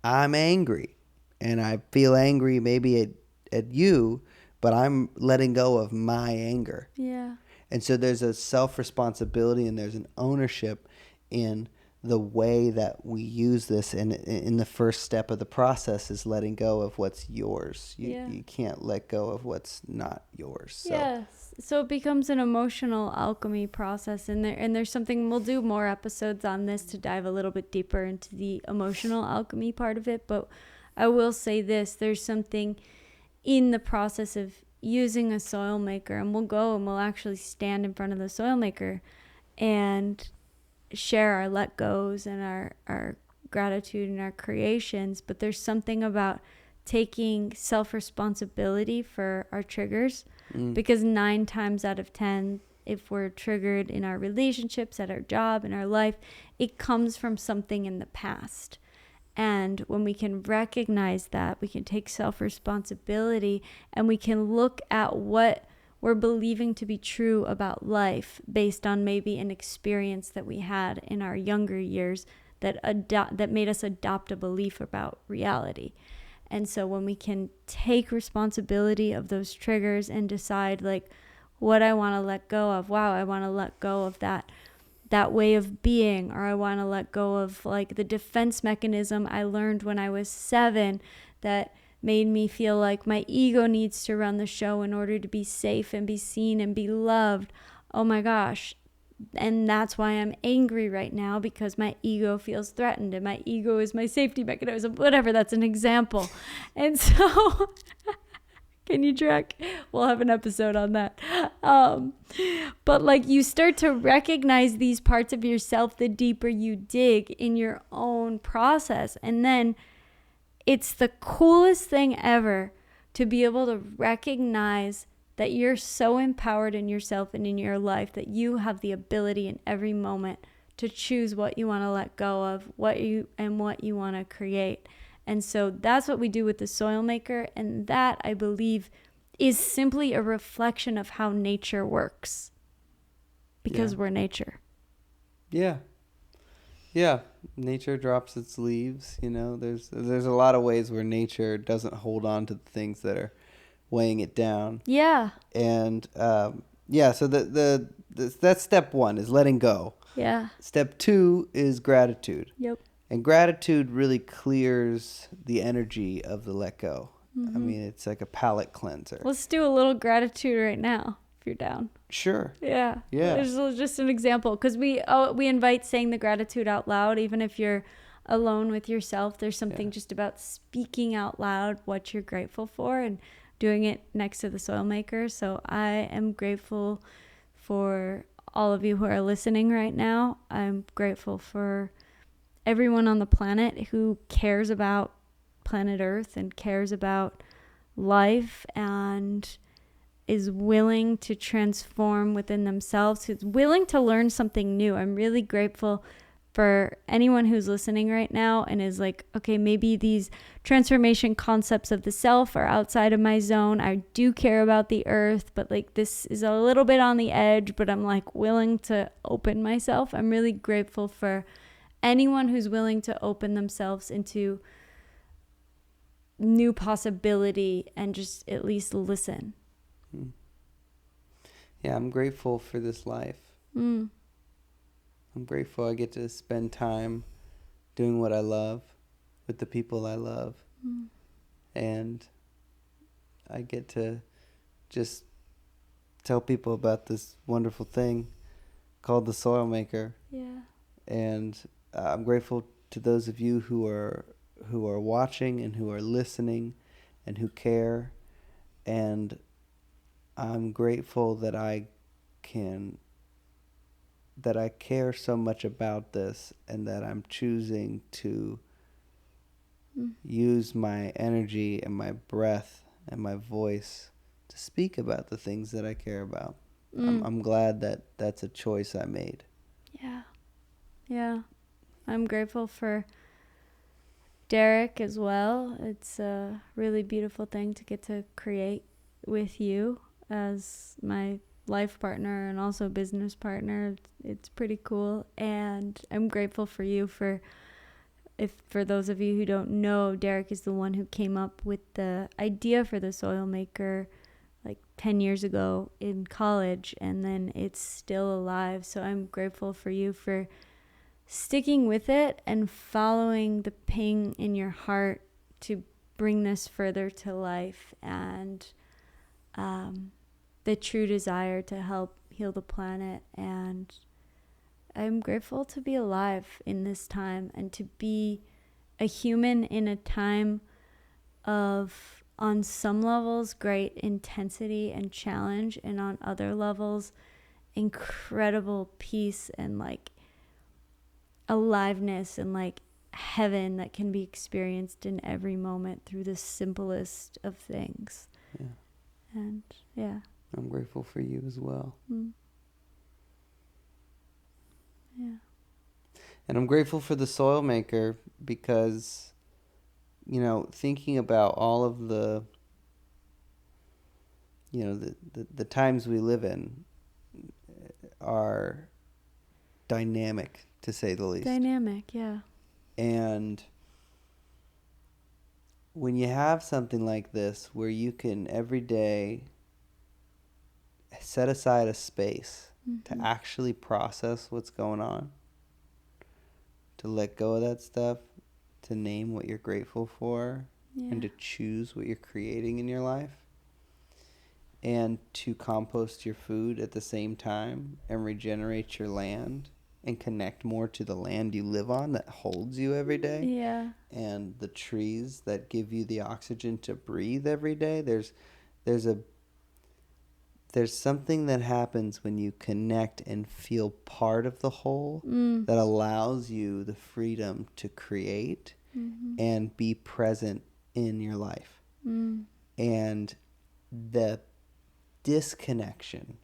I'm angry and I feel angry maybe at you, but I'm letting go of my anger. Yeah. And so there's a self-responsibility and there's an ownership in the way that we use this. And in the first step of the process is letting go of what's yours. You can't let go of what's not yours. So. Yes. So it becomes an emotional alchemy process. And there's something, we'll do more episodes on this to dive a little bit deeper into the emotional alchemy part of it. But I will say this, there's something in the process of using a soil maker, and we'll go and we'll actually stand in front of the soil maker and share our let goes and our gratitude and our creations. But there's something about taking self-responsibility for our triggers, because 9 times out of 10, if we're triggered in our relationships, at our job, in our life, it comes from something in the past. And when we can recognize that, we can take self-responsibility and we can look at what we're believing to be true about life based on maybe an experience that we had in our younger years that made us adopt a belief about reality. And so when we can take responsibility of those triggers and decide like what I want to let go of, wow, I want to let go of that way of being, or I want to let go of like the defense mechanism I learned when I was 7 that made me feel like my ego needs to run the show in order to be safe and be seen and be loved. Oh my gosh, And that's why I'm angry right now, because my ego feels threatened and my ego is my safety mechanism, whatever. That's an example. And so can you track? We'll have an episode on that. But like, you start to recognize these parts of yourself the deeper you dig in your own process. And then it's the coolest thing ever to be able to recognize that you're so empowered in yourself and in your life that you have the ability in every moment to choose what you want to let go of, what you want to create. And so that's what we do with the soil maker. And that, I believe, is simply a reflection of how nature works, because we're nature. Yeah. Yeah. Nature drops its leaves. You know, there's a lot of ways where nature doesn't hold on to the things that are weighing it down. Yeah. And so that's step one, is letting go. Yeah. Step two is gratitude. Yep. And gratitude really clears the energy of the let go. I mean, it's like a palate cleanser. Let's do a little gratitude right now, if you're down. Sure. Yeah. Yeah. There's just an example, because we invite saying the gratitude out loud, even if you're alone with yourself. There's something just about speaking out loud what you're grateful for and doing it next to the soil maker. So I am grateful for all of you who are listening right now. I'm grateful for everyone on the planet who cares about planet Earth and cares about life and is willing to transform within themselves, who's willing to learn something new. I'm really grateful for anyone who's listening right now and is like, okay, maybe these transformation concepts of the self are outside of my zone. I do care about the earth, but like, this is a little bit on the edge, but I'm like willing to open myself. I'm really grateful for anyone who's willing to open themselves into new possibility and just at least listen. Yeah, I'm grateful for this life. I'm grateful I get to spend time doing what I love with the people I love. And I get to just tell people about this wonderful thing called the soil maker. Yeah. And I'm grateful to those of you who are watching and who are listening and who care. And I'm grateful that I care so much about this, and that I'm choosing to use my energy and my breath and my voice to speak about the things that I care about. I'm glad that that's a choice I made. Yeah. I'm grateful for Derek as well. It's a really beautiful thing to get to create with you as my life partner and also business partner. It's pretty cool. And I'm grateful for you for those of you who don't know, Derek is the one who came up with the idea for the soil maker like 10 years ago in college, and then it's still alive. So I'm grateful for you for sticking with it and following the ping in your heart to bring this further to life, and the true desire to help heal the planet. And I'm grateful to be alive in this time and to be a human in a time of, on some levels, great intensity and challenge, and on other levels, incredible peace and like aliveness and like heaven that can be experienced in every moment through the simplest of things. Yeah. And yeah. I'm grateful for you as well. Yeah. And I'm grateful for the soil maker because, you know, thinking about all of the, you know, the times we live in are dynamic, to say the least. Dynamic, yeah. And when you have something like this where you can every day set aside a space to actually process what's going on, to let go of that stuff, to name what you're grateful for, and to choose what you're creating in your life, and to compost your food at the same time and regenerate your land and connect more to the land you live on that holds you every day. Yeah. And the trees that give you the oxygen to breathe every day. There's something that happens when you connect and feel part of the whole that allows you the freedom to create and be present in your life. And the disconnection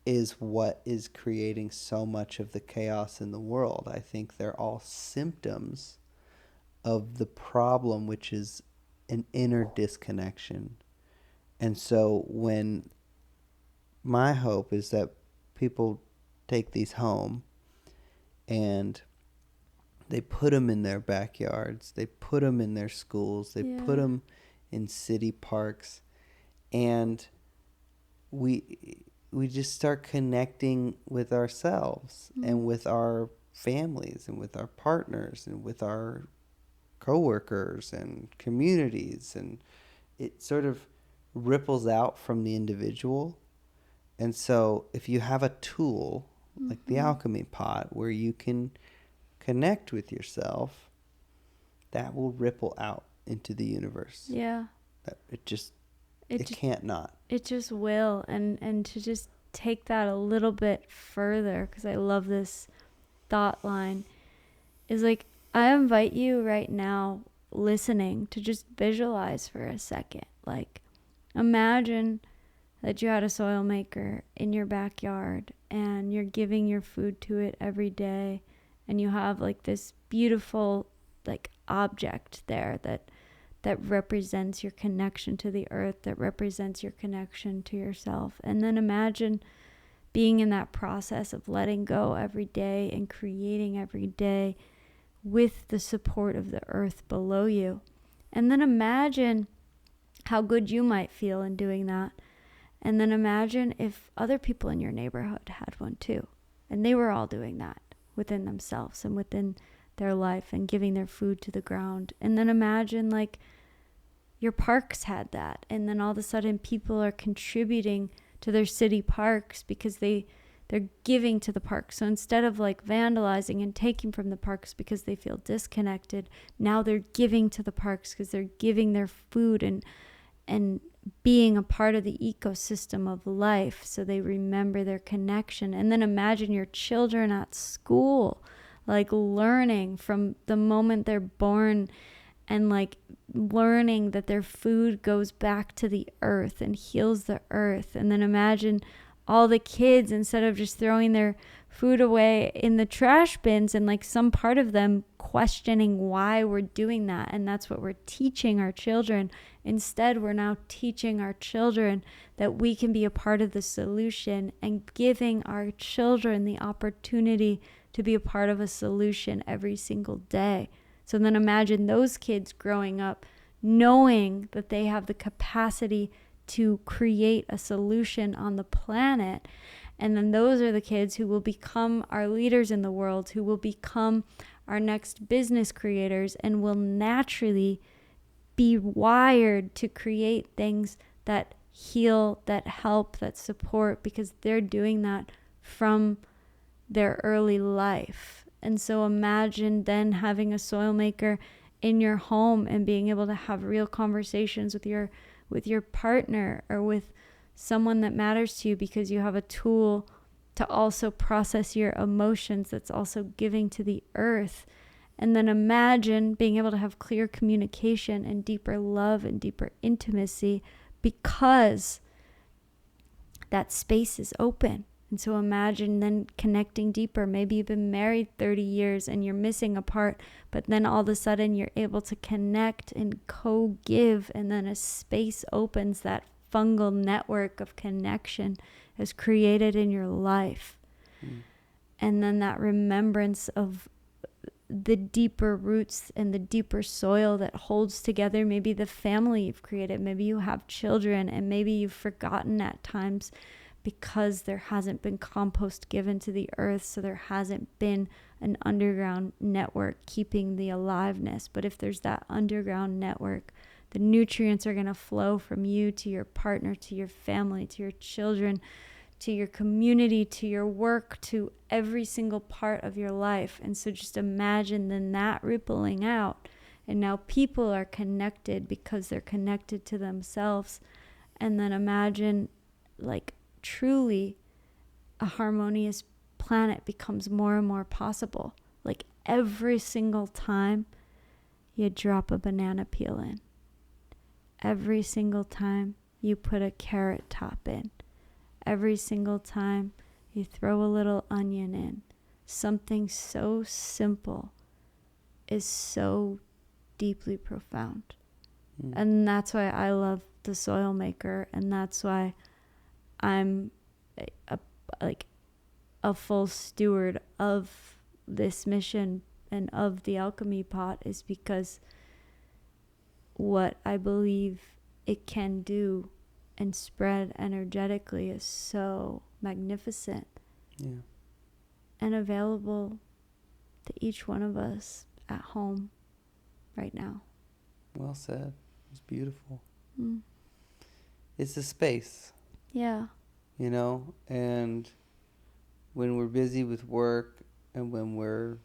is what is creating so much of the chaos in the world. I think they're all symptoms of the problem, which is an inner disconnection. And so when my hope is that people take these home and they put them in their backyards, they put them in their schools, they put them in city parks, and we just start connecting with ourselves and with our families and with our partners and with our coworkers and communities, and it sort of ripples out from the individual. And so if you have a tool like the Alchemy Pot where you can connect with yourself, that will ripple out into the universe. Yeah. It can't not. It just will. And to just take that a little bit further, because I love this thought line, is like, I invite you right now listening to just visualize for a second. Like, imagine that you had a soil maker in your backyard and you're giving your food to it every day, and you have like this beautiful like object there that represents your connection to the earth, that represents your connection to yourself. And then imagine being in that process of letting go every day and creating every day with the support of the earth below you. And then imagine how good you might feel in doing that. And then imagine if other people in your neighborhood had one too, and they were all doing that within themselves and within their life and giving their food to the ground. And then imagine like your parks had that, and then all of a sudden people are contributing to their city parks because they're giving to the park. So instead of like vandalizing and taking from the parks because they feel disconnected, now they're giving to the parks because they're giving their food and being a part of the ecosystem of life, so they remember their connection. And then imagine your children at school, like learning from the moment they're born, and like learning that their food goes back to the earth and heals the earth. And then imagine all the kids, instead of just throwing their food away in the trash bins, and like some part of them questioning why we're doing that. And that's what we're teaching our children. Instead, we're now teaching our children that we can be a part of the solution, and giving our children the opportunity to be a part of a solution every single day. So then imagine those kids growing up knowing that they have the capacity to create a solution on the planet. And then those are the kids who will become our leaders in the world, who will become our next business creators, and will naturally be wired to create things that heal, that help, that support, because they're doing that from their early life. And so imagine then having a soil maker in your home and being able to have real conversations with your partner or with someone that matters to you, because you have a tool to also process your emotions that's also giving to the earth. And then imagine being able to have clear communication and deeper love and deeper intimacy, because that space is open. And so imagine then connecting deeper. Maybe you've been married 30 years and you're missing a part, but then all of a sudden you're able to connect and co-give, and then a space opens. That fungal network of connection is created in your life. And then that remembrance of the deeper roots and the deeper soil that holds together maybe the family you've created. Maybe you have children, and maybe you've forgotten at times because there hasn't been compost given to the earth, so there hasn't been an underground network keeping the aliveness. But if there's that underground network, the nutrients are going to flow from you to your partner, to your family, to your children, to your community, to your work, to every single part of your life. And so just imagine then that rippling out. And now people are connected because they're connected to themselves. And then imagine like truly a harmonious planet becomes more and more possible. Like every single time you drop a banana peel in, every single time you put a carrot top in, every single time you throw a little onion in, something so simple is so deeply profound. And that's why I love the soil maker, and that's why I'm a full steward of this mission and of the Alchemy Pot, is because what I believe it can do and spread energetically is so magnificent. Yeah. And available to each one of us at home right now. Well said. It's beautiful. Mm. It's a space, Yeah. you know, and when we're busy with work and when we're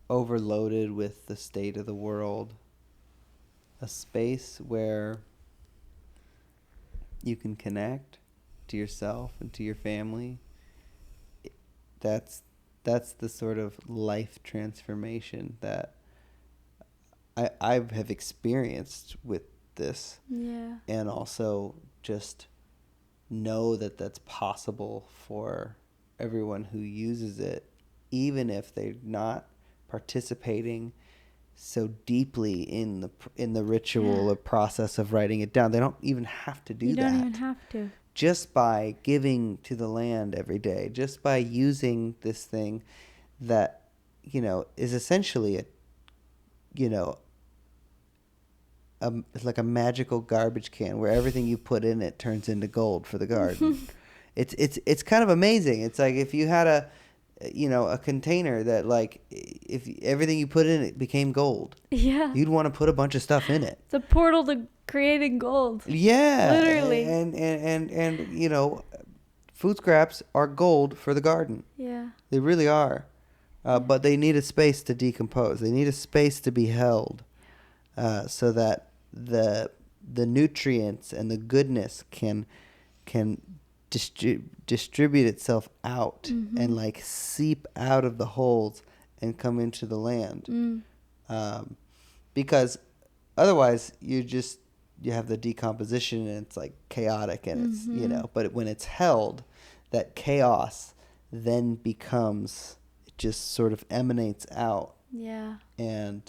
overloaded with the state of the world, a space where you can connect to yourself and to your family, that's the sort of life transformation that I have experienced with this. Yeah. And also just know that that's possible for everyone who uses it, even if they're not participating so deeply in the ritual or process of writing it down. They don't even have to do that. You don't even have to. Just by giving to the land every day, just by using this thing that, you know, is essentially it's like a magical garbage can where everything you put in it turns into gold for the garden. It's kind of amazing. It's like if you had a container that, like, if everything you put in it became gold, Yeah. you'd want to put a bunch of stuff in it. It's a portal to creating gold. Yeah. Literally. And you know, food scraps are gold for the garden. Yeah. They really are. But they need a space to decompose. They need a space to be held, so that the nutrients and the goodness can distribute itself out and like seep out of the holes and come into the land. Because otherwise you have the decomposition and it's like chaotic and it's, you know, but when it's held, that chaos then becomes, it just sort of emanates out. Yeah. And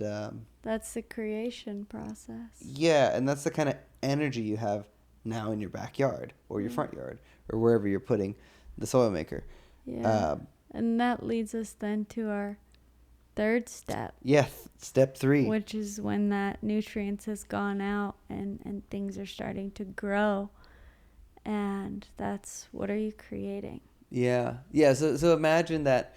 That's the creation process. yeah, and that's the kind of energy you have now in your backyard or your front yard or wherever you're putting the soil maker. Yeah. And that leads us then to our third step. Yeah, step 3. Which is when that nutrients has gone out and things are starting to grow. And that's, what are you creating? Yeah. Yeah, so imagine that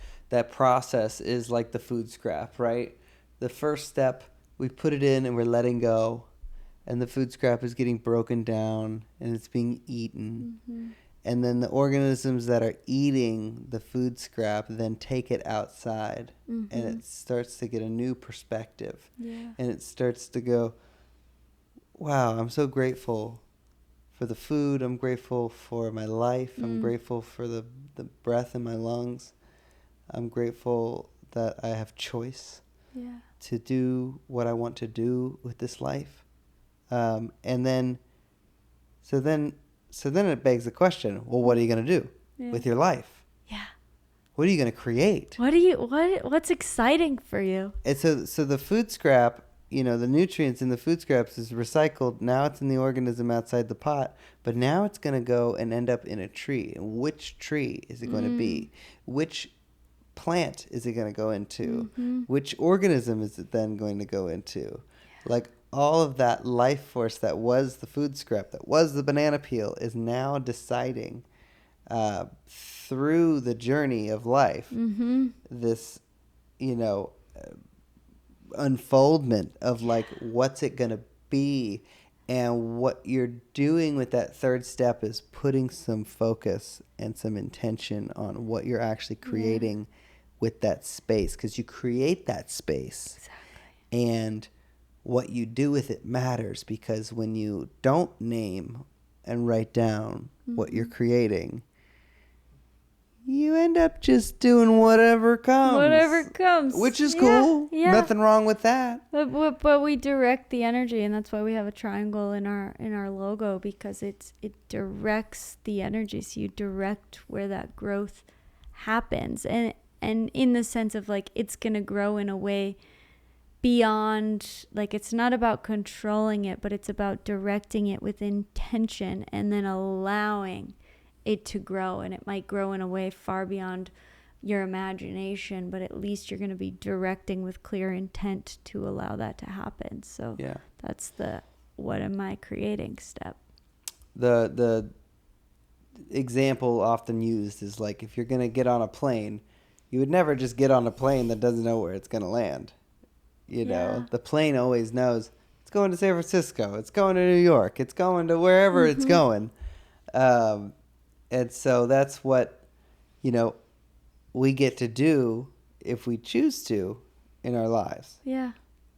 process is like the food scrap, right? The first step, we put it in and we're letting go, and the food scrap is getting broken down and it's being eaten. And then the organisms that are eating the food scrap then take it outside, and it starts to get a new perspective. Yeah. And it starts to go, wow, I'm so grateful for the food. I'm grateful for my life. I'm grateful for the breath in my lungs. I'm grateful that I have choice to do what I want to do with this life. And then it begs the question, well, what are you going to do with your life? Yeah. What are you going to create? What's exciting for you? And so the food scrap, you know, the nutrients in the food scraps is recycled. Now it's in the organism outside the pot, but now it's going to go and end up in a tree. And which tree is it going to be? Which plant is it going to go into? Which organism is it then going to go into? Like, all of that life force that was the food scrap, that was the banana peel, is now deciding through the journey of life, this, you know, unfoldment of like, what's it going to be. And what you're doing with that third step is putting some focus and some intention on what you're actually creating with that space, because you create that space. Exactly. And what you do with it matters, because when you don't name and write down what you're creating, you end up just doing whatever comes. Whatever comes. Which is Yeah, cool. yeah. Nothing wrong with that. But we direct the energy, and that's why we have a triangle in our logo, because it directs the energy. So you direct where that growth happens, and in the sense of like it's gonna grow in a way beyond, like, it's not about controlling it, but it's about directing it with intention and then allowing it to grow. And it might grow in a way far beyond your imagination, but at least you're going to be directing with clear intent to allow that to happen. So Yeah. that's the what am I creating step. The example often used is like, if you're going to get on a plane, you would never just get on a plane that doesn't know where it's going to land. You know, the plane always knows it's going to San Francisco, it's going to New York, it's going to wherever it's going. And so that's what, we get to do if we choose to in our lives. Yeah.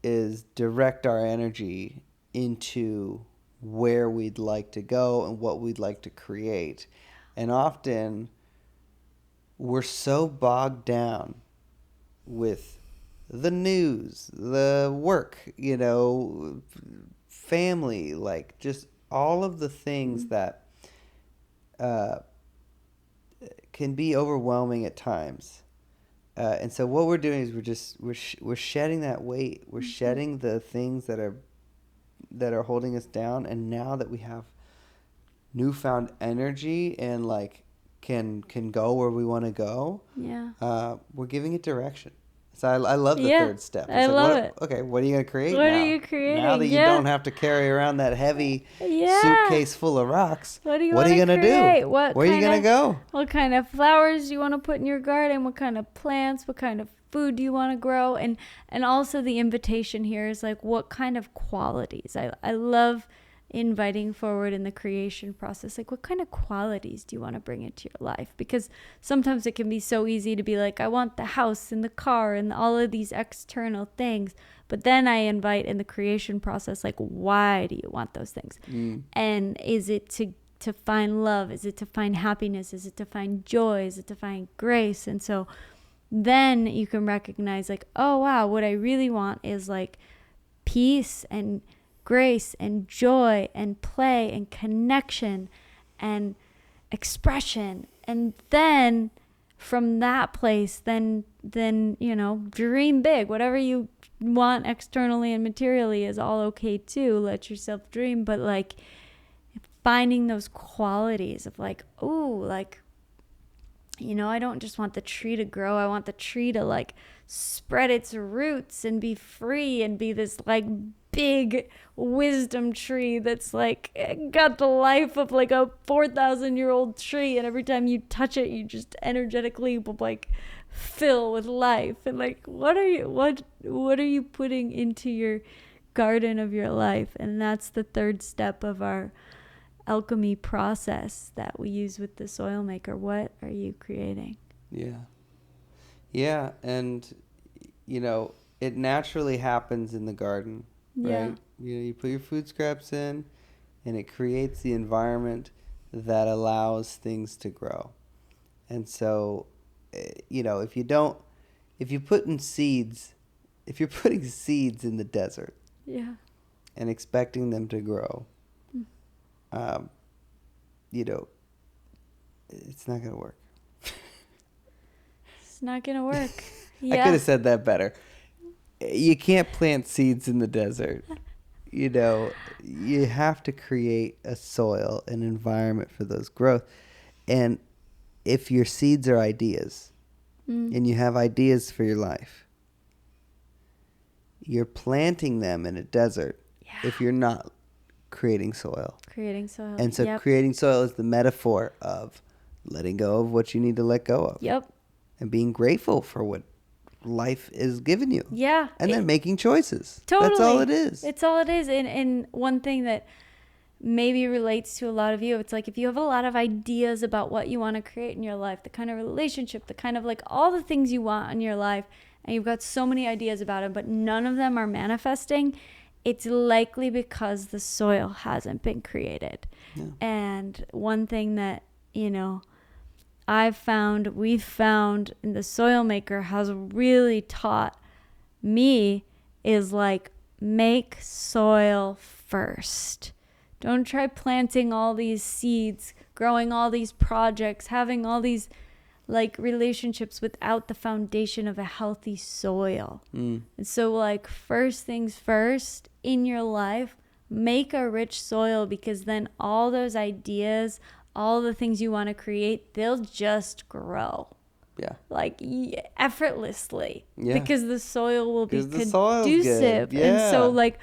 Is direct our energy into where we'd like to go and what we'd like to create. And often we're so bogged down with the news, the work, family, like just all of the things that can be overwhelming at times. And so what we're doing is we're shedding that weight. We're shedding the things that are holding us down. And now that we have newfound energy and like can go where we want to go, we're giving it direction. So I love the third step. I love it. Okay, what are you going to create What now? are you creating? Now that you don't have to carry around that heavy suitcase full of rocks, what are you going to do? Where are you going to go? What kind of flowers do you want to put in your garden? What kind of plants? What kind of food do you want to grow? And also the invitation here is like, what kind of qualities? I love inviting forward in the creation process, like what kind of qualities do you want to bring into your life? Because sometimes it can be so easy to be like, I want the house and the car and all of these external things, but then I invite in the creation process, like, why do you want those things? And is it to find love? Is it to find happiness? Is it to find joy? Is it to find grace? And so then you can recognize like, oh wow, what I really want is like peace and grace and joy and play and connection and expression. And then from that place, then dream big. Whatever you want externally and materially is all okay too. Let yourself dream, but like finding those qualities of like, I don't just want the tree to grow. I want the tree to like spread its roots and be free and be this like big wisdom tree that's like got the life of like a 4,000-year-old tree, and every time you touch it you just energetically like fill with life. And like what are you putting into your garden of your life? And that's the third step of our alchemy process that we use with the soil maker. What are you creating? Yeah. And it naturally happens in the garden, right? You put your food scraps in and it creates the environment that allows things to grow. And so if you're putting seeds in the desert and expecting them to grow, it's not gonna work. It's not gonna work. I could have said that better. You can't plant seeds in the desert. You have to create a soil, an environment for those growth. And if your seeds are ideas and you have ideas for your life, you're planting them in a desert if you're not creating soil. And so creating soil is the metaphor of letting go of what you need to let go of. Yep. And being grateful for what life is giving you. Yeah. And then making choices. Totally. That's all it is. It's all it is. And one thing that maybe relates to a lot of you, it's like if you have a lot of ideas about what you want to create in your life, the kind of relationship, the kind of like all the things you want in your life, and you've got so many ideas about it, but none of them are manifesting, it's likely because the soil hasn't been created. Yeah. And one thing that, you know, we've found, and the soil maker has really taught me, is like, make soil first. Don't try planting all these seeds, growing all these projects, having all these like relationships without the foundation of a healthy soil. And so like first things first in your life, make a rich soil, because then all those ideas, all the things you want to create, they'll just grow. Yeah. Like effortlessly. Yeah. Because the soil will be 'Cause the soil's conducive. good. And so Yeah. like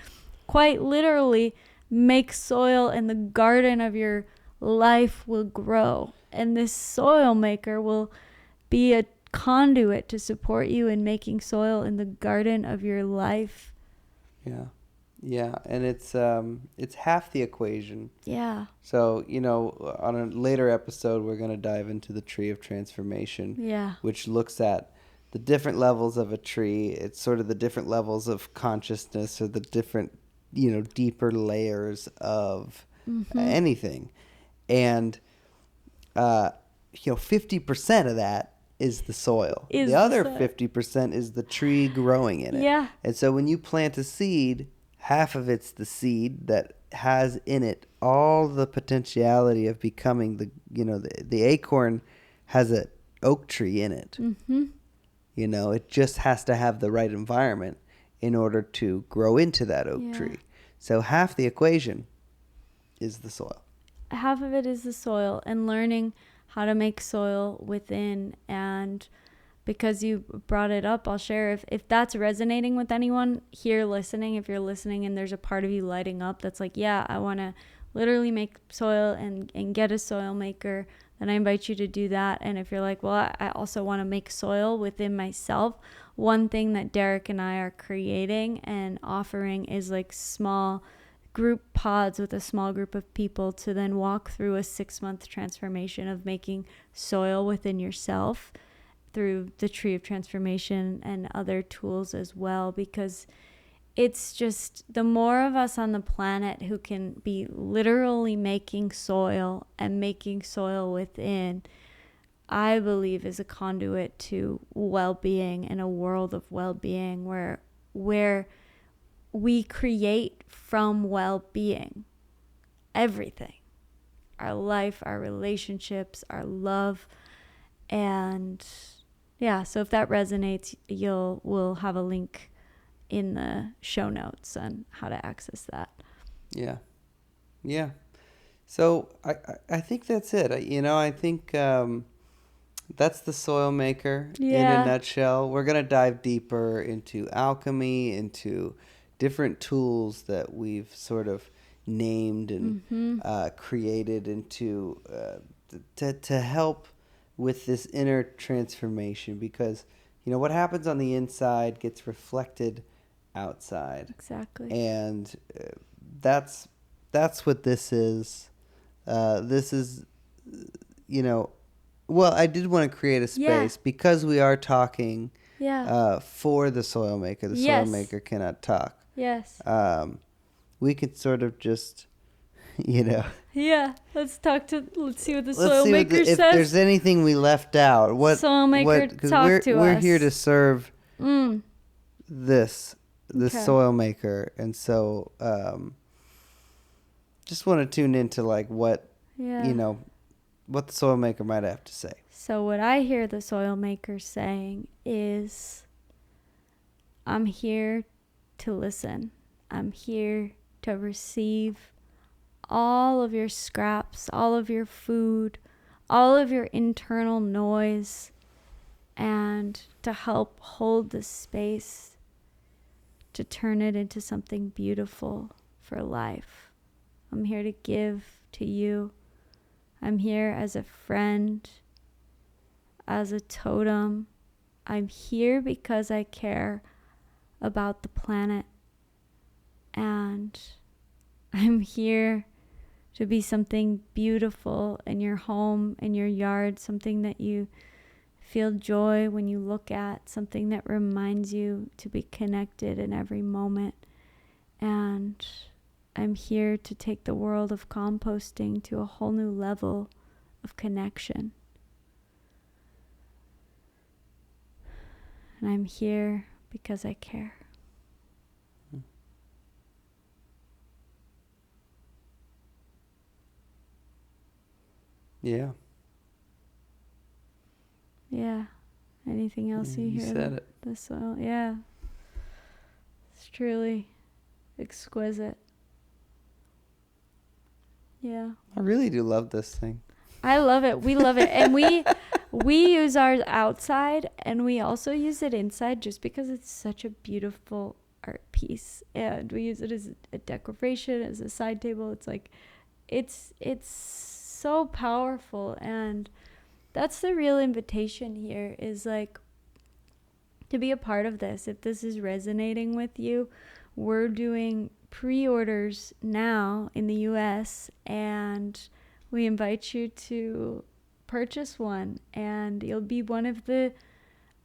quite literally, make soil, and the garden of your life will grow. And this soil maker will be a conduit to support you in making soil in the garden of your life. Yeah. Yeah. And it's half the equation. Yeah. So, you know, on a later episode, we're going to dive into the tree of transformation, Yeah. which looks at the different levels of a tree. It's sort of the different levels of consciousness, or the different, you know, deeper layers of anything. And, you know, 50% of that is the soil. The other 50% is the tree growing in it. Yeah. And so when you plant a seed, half of it's the seed that has in it all the potentiality of becoming the, you know, the acorn has an oak tree in it. You know, it just has to have the right environment in order to grow into that oak tree. So half the equation is the soil. Half of it is the soil, and learning how to make soil within. And because you brought it up, I'll share, if that's resonating with anyone here listening, if you're listening and there's a part of you lighting up that's like, yeah, I want to literally make soil and get a soil maker, then I invite you to do that. And if you're like, well, I also want to make soil within myself, one thing that Derek and I are creating and offering is like small group pods with a small group of people to then walk through a 6-month transformation of making soil within yourself through the tree of transformation and other tools as well. Because it's just, the more of us on the planet who can be literally making soil and making soil within, I believe is a conduit to well-being and a world of well-being where we create from well-being everything, our life, our relationships, our love. And yeah, so if that resonates, we'll have a link in the show notes on how to access that. Yeah. So I think that's it. I think that's the soil maker in a nutshell. We're going to dive deeper into alchemy, into different tools that we've sort of named and created into to help with this inner transformation. Because, you know, what happens on the inside gets reflected outside. Exactly. And that's what this is. This is, you know, well, I did want to create a space because we are talking for the soil maker. The soil maker cannot talk. Yes. We could sort of just, you know. Yeah. Let's see what the soil maker says. If there's anything we left out. Soil maker, talk to us. We're here to serve the soil maker. And so just want to tune into like what, you know, what the soil maker might have to say. So what I hear the soil maker saying is, I'm here to listen. I'm here to receive all of your scraps, all of your food, all of your internal noise, and to help hold the space to turn it into something beautiful for life. I'm here to give to you. I'm here as a friend, as a totem, I'm here because I care about the planet, and I'm here to be something beautiful in your home, in your yard, something that you feel joy when you look at, something that reminds you to be connected in every moment. And I'm here to take the world of composting to a whole new level of connection. And I'm here because I care. Yeah. Yeah. Anything else you hear? You said it. The soil. Yeah. It's truly exquisite. Yeah. I really do love this thing. I love it. We love it. And we use ours outside, and we also use it inside just because it's such a beautiful art piece. And we use it as a decoration, as a side table. It's like it's so powerful, and that's the real invitation here, is like to be a part of this. If this is resonating with you, we're doing pre-orders now in the US, and we invite you to purchase one, and you'll be one of the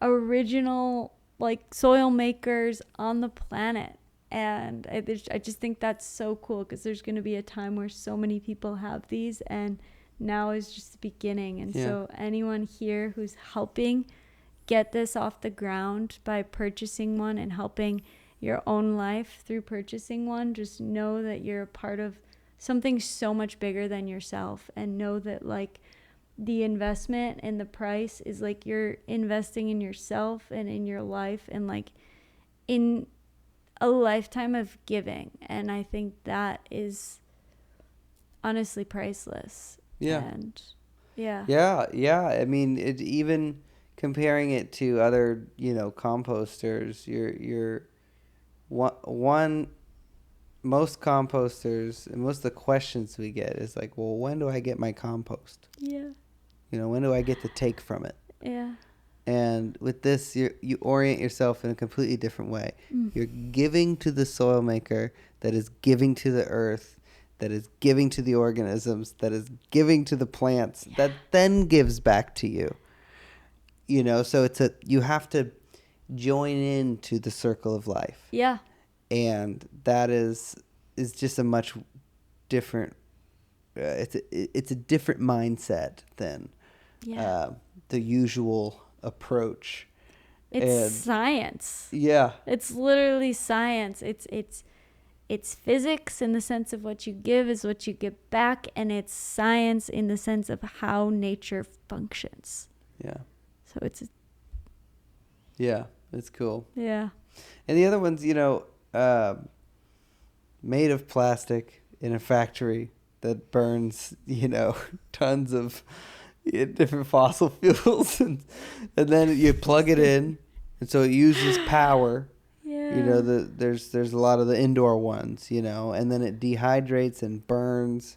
original like soil makers on the planet. And I just think that's so cool, because there's going to be a time where so many people have these, and now is just the beginning. And so anyone here who's helping get this off the ground by purchasing one and helping your own life through purchasing one, just know that you're a part of something so much bigger than yourself, and know that like the investment and the price is like you're investing in yourself and in your life, and like in a lifetime of giving. And I think that is honestly priceless. Yeah. And yeah. Yeah. I mean, it, even comparing it to other, composters, you're one most composters, and most of the questions we get is like, well, when do I get my compost? Yeah. When do I get to take from it? Yeah. And with this, you orient yourself in a completely different way. You're giving to the soil maker that is giving to the earth, that is giving to the organisms, that is giving to the plants, that then gives back to you. So you have to join into the circle of life. Yeah. And that is just a much different, it's a different mindset than the usual approach. It's science. Yeah. It's literally science. It's physics in the sense of what you give is what you get back, and it's science in the sense of how nature functions. Yeah. So it's cool. Yeah. And the other ones, made of plastic in a factory that burns, tons of different fossil fuels, and then you plug it in, and so it uses power. Yeah. There's a lot of the indoor ones, and then it dehydrates and burns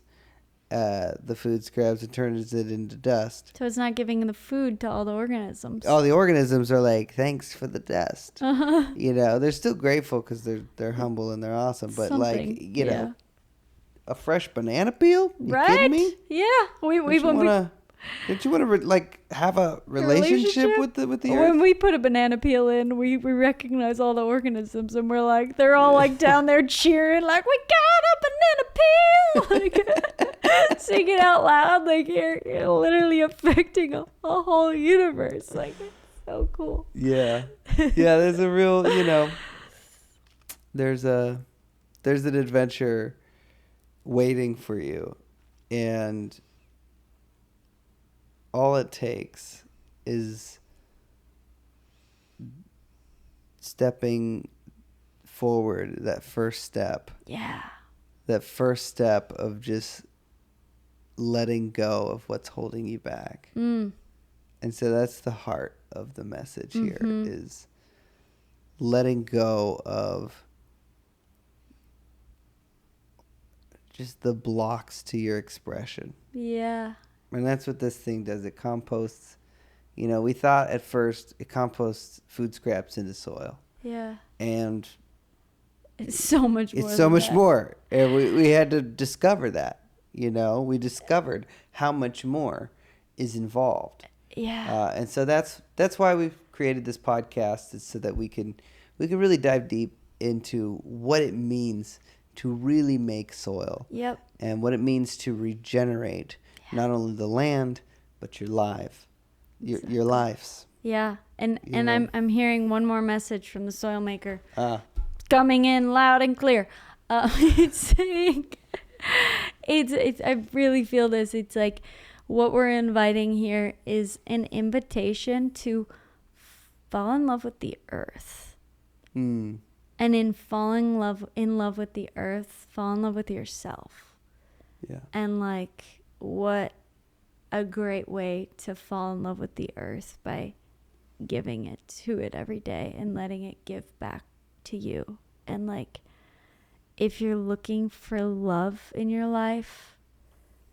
the food scraps and turns it into dust. So it's not giving the food to all the organisms. All the organisms are like, thanks for the dust. Uh-huh. They're still grateful because they're humble and they're awesome. But Something, a fresh banana peel? You right? kidding me? Yeah. Don't you want to have a relationship with the earth? When we put a banana peel in, we recognize all the organisms, and we're like, they're all like down there cheering, like, we got a banana peel, like singing out loud, like you're literally affecting a whole universe. Like, it's so cool. Yeah. There's a real, there's an adventure waiting for you, and all it takes is stepping forward, that first step. Yeah. That first step of just letting go of what's holding you back. And so that's the heart of the message here, is letting go of just the blocks to your expression. Yeah. And that's what this thing does. It composts, We thought at first it composts food scraps into soil. Yeah. And It's so much more. it's so than much that. more. And we had to discover that. We discovered how much more is involved. Yeah. And so that's why we've created this podcast, is so that we can really dive deep into what it means to really make soil. Yep. And what it means to regenerate not only the land but your life, your lives. Yeah. And You know. I'm hearing one more message from the soil maker Ah, coming in loud and clear. It's saying, it's I really feel this. It's like what we're inviting here is an invitation to fall in love with the earth. mm, And in falling in love with the earth, fall in love with yourself. yeah, And like, what a great way to fall in love with the earth, by giving it to it every day and letting it give back to you. And like, if you're looking for love in your life,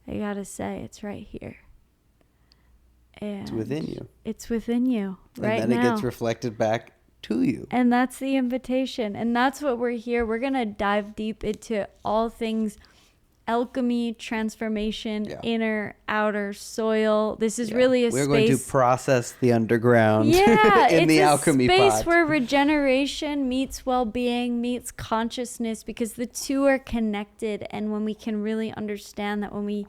I gotta say, it's right here. And it's within you. It's within you right And then now. it gets reflected back to you. And that's the invitation. And that's what we're here. We're going to dive deep into all things alchemy, transformation, Yeah. inner, outer, soil. This is Yeah. really a We're space. going to process the underground Yeah, in it's the a Alchemy space Pot. where regeneration meets well-being, meets consciousness, because the two are connected. And when we can really understand that when we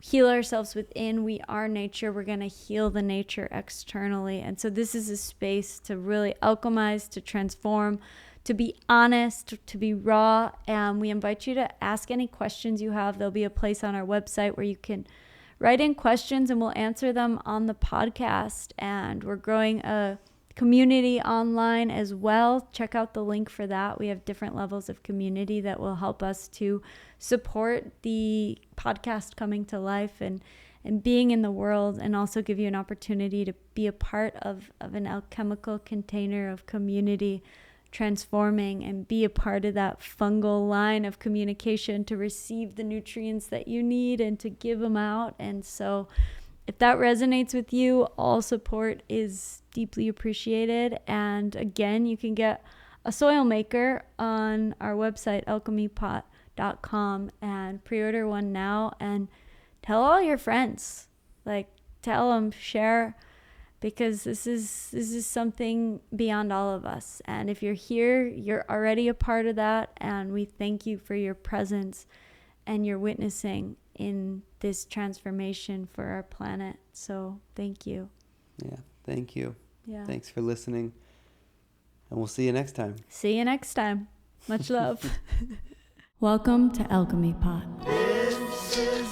heal ourselves within, we are nature, we're going to heal the nature externally. And so this is a space to really alchemize, to transform, to be honest, to be raw. And we invite you to ask any questions you have. There'll be a place on our website where you can write in questions and we'll answer them on the podcast. And we're growing a community online as well. Check out the link for that. We have different levels of community that will help us to support the podcast coming to life and being in the world, and also give you an opportunity to be a part of an alchemical container of community transforming, and be a part of that fungal line of communication to receive the nutrients that you need and to give them out. And so if that resonates with you, all support is deeply appreciated. And again, you can get a soil maker on our website, alchemypot.com, and pre-order one now, and tell all your friends, like tell them, share, because this is something beyond all of us. And if you're here, you're already a part of that, and we thank you for your presence and your witnessing in this transformation for our planet. So thank you. Yeah, thank you. Yeah. Thanks for listening. And we'll see you next time. See you next time. Much love. Welcome to Alchemy Pot. This is